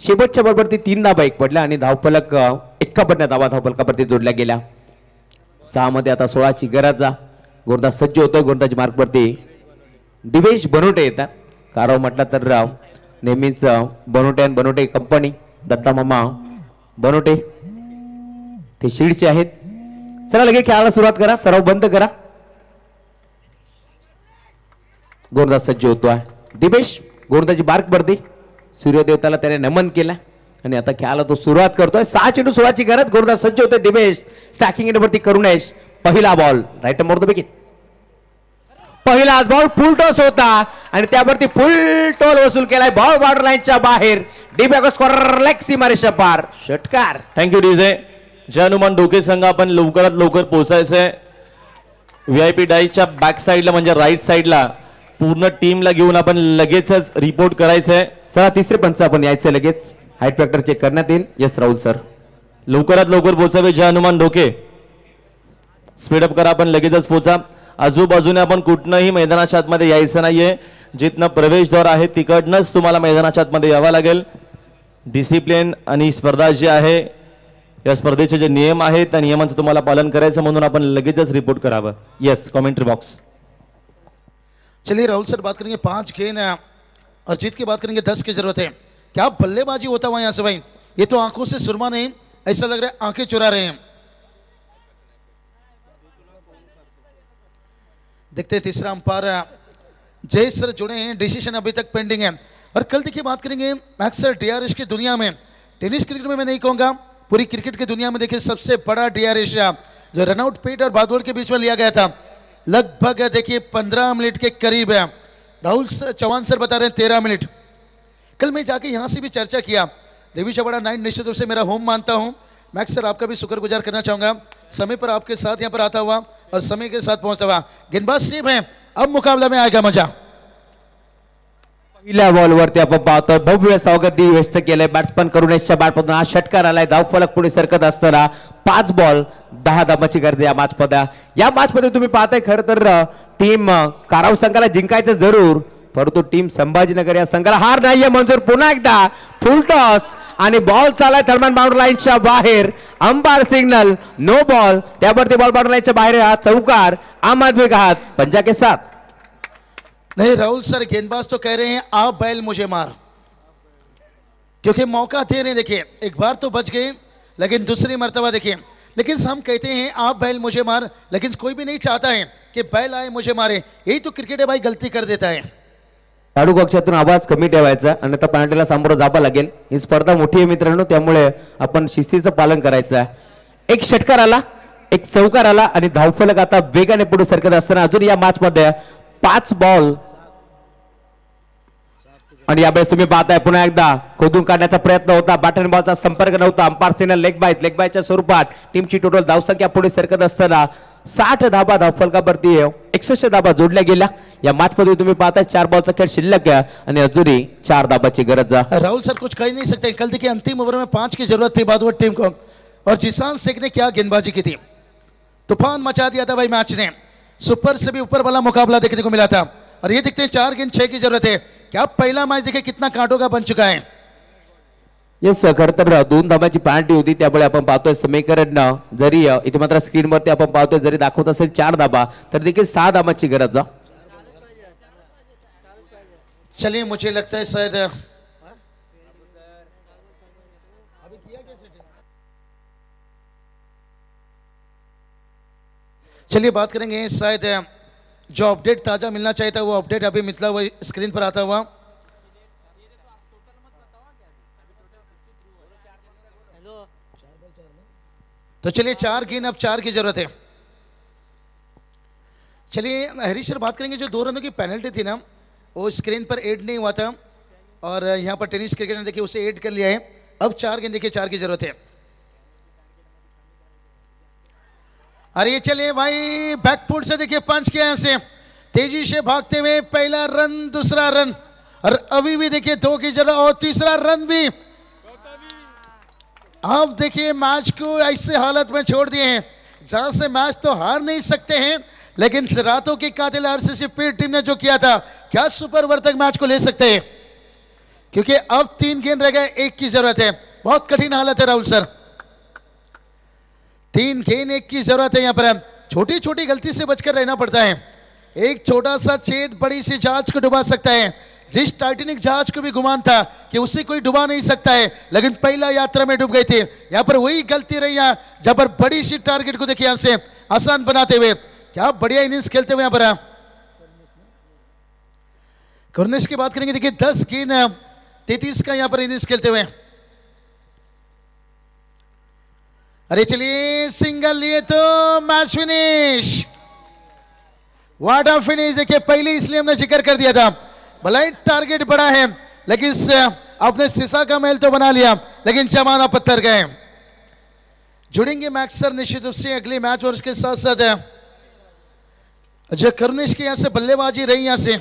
शेवटच्या बरोबरती 3 धाबा एक पडल्या आणि धावफलक 51 धाबा धावफलकावरती जोडल्या गेल्या. 6 मध्ये आता 16ची गरज. गोरदास सज्ज होतोय. गोरदाच्या मार्कवरती दिवेश बनवटे येतात. काराव म्हटलं तर नेहमीच बनोटे आणि बनोटे कंपनी दत्ता मामा बनोटे ते शीडचे आहेत. चला लगेच खेळायला सुरुवात करा. सराव बंद करा. गोलंदाज सज्ज होतोय दिपेश. गोलंदाजी बार्क बरदी. सूर्यदेवताला त्याने नमन केला आणि आता खेळायला तो सुरुवात करतोय. 6 चेंडू 16ची गरज. गोलंदाज सज्ज होतोय दिपेश. स्टॅकिंग वरती करुणेश. पहिला ball right more the wicket. पहिला बॉल फुल टॉस होता आणि त्यावरती फुल टॉल वसूल केलाय. बॉल बॉर्डर लाईनच्या बाहेर. डीप स्कोरर लेग सीमारेषा पार. षटकार. Thank you DJ. जय हनुमान डोके संघ आपण लवकरात लवकर पोहोचायचंय. VIP डाईच्या बॅक साईडला म्हणजे राईट साईडला पूर्ण टीमला घेऊन आपण लगेचच रिपोर्ट करायचंय. चला तिसरे पंच आपण यायचं लगेच. हाईट फॅक्टर चेक करण्यात येईल. Yes Rahul sir. लवकरात लवकर पोहोचावे. जय हनुमान डोके. स्पीडअप करा. आपण लगेचच पोहोचा. आजूबाजूने आपण कुठनंही मैदानाच्या आतमध्ये यायचं नाहीये. जिथनं प्रवेशद्वार आहे तिकडनंच तुम्हाला मैदानाच्या आतमध्ये यावं लागेल. डिसिप्लिन आणि स्पर्धा जी आहे या स्पर्धेचे जे नियम आहेत त्या नियमांचं तुम्हाला पालन करायचं म्हणून आपण लगेचच रिपोर्ट करावं. Yes commentary box. चलिए राहुल सर बात करेंगे 5 गेंद और जीत की बात करेंगे 10 की जरूरत है. क्या बल्लेबाजी होता हुआ यहाँ से भाई. ये तो आंखों से सुरमा नहीं ऐसा लग रहा है आंखें चुरा रहे हैं. देखते तीसरा अंपायर जय सर जुड़े हैं. डिसीजन अभी तक पेंडिंग है. और कल देखिए बात करेंगे अक्सर DRS की दुनिया में टेनिस क्रिकेट में मैं नहीं कहूँगा पूरी क्रिकेट की दुनिया में देखिए सबसे बड़ा DRS जो रनआउट पेट और बादल के बीच में लिया गया था लगभग देखिए 15 मिनट के करीब है. राहुल चौहान सर बता रहे हैं 13 मिनट. कल मैं जाके यहाँ से भी चर्चा किया. देवी चौबड़ा 9 निश्चित रूप से मेरा होम मानता हूँ. मैक्स सर आपका भी शुक्रगुजार करना चाहूँगा समय पर आपके साथ यहाँ पर आता हुआ और समय के साथ पहुँचता हुआ. गेंदबाज सेम है. अब मुकाबला में आएगा मजा. पहिल्या बॉलवरती आपण पाहतोय भव्य स्वागत व्यस्त केलंय बॅट्समन करुणेशच्या बॅटमधून. हा षटकार आलाय. धावफलक पुढे सरकत असताना 5 बॉल 10 धाबाची गरज या मॅच मध्ये. या मॅच मध्ये तुम्ही पाहताय खरं तर टीम काराव संघाला जिंकायचं जरूर परंतु टीम संभाजीनगर या संघाला हार नाहीये मंजूर. पुन्हा एकदा फुल टॉस आणि बॉल चालाय थर्मन बाउंड्री लाईनच्या बाहेर. Umpire signal no ball. त्यावरती बॉल बाउंड्री लाईनच्या बाहेर. हा चौकार आम आदमी का हात. पंजा के साथ. नहीं राहुल सर गेंदबाज तो कह रहे हैं आप बैल मुझे मार क्योंकि मौका दे रहे. देखिए एक बार तो बच गए लेकिन दूसरी मर्तबा देखिए लेकिन हम कहते हैं आप बैल मुझे मार लेकिन कोई भी नहीं चाहता है कि बैल आए मुझे मारे. यही तो क्रिकेट है भाई. गलती कर देता है. खेळाडू कक्षातून आवाज कमी ठेवायचा आणि आता पेनल्टीला सामोरं जावं लागेल. ही स्पर्धा मोठी आहे मित्रांनो त्यामुळे आपण शिस्तीचं पालन करायचं आहे. एक षटकार आला. एक चौकार आला आणि धावफलक आता वेगाने पुढे सरकत असताना अजून या मॅच मध्ये 5 बॉल आणि यावेळेस तुम्ही पाहताय पुन्हा एकदा खोदून काढण्याचा प्रयत्न होता. बॅट अँड बॉलचा संपर्क नव्हता. अंपायर सिग्नल लेग बायच्या स्वरूपात. टीमची टोटल धावसंख्या पुढे सरकत असताना 60 धाबा धावफलकावरती 61 धाबा जोडल्या गेल्या. या मॅच मध्ये तुम्ही पाहताय 4 बॉलचा खेळ शिल्लक आहे आणि अजूनही 4 धाबाची गरज आहे. राहुल सर कुछ कह नहीं सकते. कल देखिए अंतिम ओवर में 5 की जरूरत थी बादवट टीम को और जिसान शेख ने क्या गेंदबाजी की थी. तूफान मचा दिया था भाई मैच ने. सुपर से भी ऊपर वाला मुकाबला देखने को मिला था और ये देखते हैं 4 गेंद 6 की जरूरत है. क्या पहिला मैच देखिए कितना कांटों का बन चुका है. येस खरं तर 2 धाबाची पेनल्टी होती त्यामुळे आपण पाहतोय समीकरण जरी इथे मात्र स्क्रीनवरती आपण पाहतोय जरी दाखवत असेल 4 धाबा तर देखील 6 धाबाची गरज आहे. चलिए मुझे लगता है शायद चलिए बात करेंगे शायद जो अपडेट ताज़ा मिलना चाहिए था वो अपडेट अभी मिला हुआ स्क्रीन पर आता हुआ. तो चलिए 4 गेंद अब 4 की जरूरत है. चलिए हरीश सर बात करेंगे जो 2 रनों की पेनल्टी थी ना वो स्क्रीन पर ऐड नहीं हुआ था और यहाँ पर टेनिस क्रिकेट ने देखिए उसे ऐड कर लिया है. अब 4 गेंद देखिए 4 की जरूरत है. अरे चलिए भाई बैकफुट से देखिए पंच किया से तेजी से भागते हुए पहला रन दूसरा रन और अभी भी देखिए 2 की जरूरत और तीसरा रन भी. अब देखिए मैच को ऐसे हालत में छोड़ दिए हैं जहां से मैच तो हार नहीं सकते हैं लेकिन रातों की कातिल आरसीसी पीर टीम ने जो किया था क्या सुपर ओवर तक मैच को ले सकते हैं क्योंकि अब 3 गेंद रह गए 1 की जरूरत है. बहुत कठिन हालत है राहुल सर. 3 गेंद 1 की जरूरत है. यहाँ पर छोटी छोटी गलती से बचकर रहना पड़ता है. एक छोटा सा छेद बड़ी सी जांच को डुबा सकता है जिस टाइटैनिक जहाज को भी गुमान था कि उसे कोई डुबा नहीं सकता है, लेकिन पहला यात्रा में डूब गए थे। यहाँ पर वही गलती रही, यहाँ जहाँ पर बड़ी सी टारगेट को देखिए यहाँ से आसान बनाते हुए, क्या बढ़िया इनिंग्स खेलते हुए यहाँ पर कर्निश की बात करेंगे। देखिए 10 गेंद 33 का यहाँ पर इनिंग्स खेलते हुए। अरे चलिए सिंगल लिए तो match finish, what a finish. देखिए पहले इसलिए हमने जिक्र कर दिया था, भले टारगेट बड़ा है लेकिन आपने शीशा का महल तो बना लिया, लेकिन जमाना पत्थर गए। जुड़ेंगे मैक्स सर निश्चित रूप से अगले मैच और उसके साथ साथ जो कर्निश की यहां से बल्लेबाजी रही, यहां से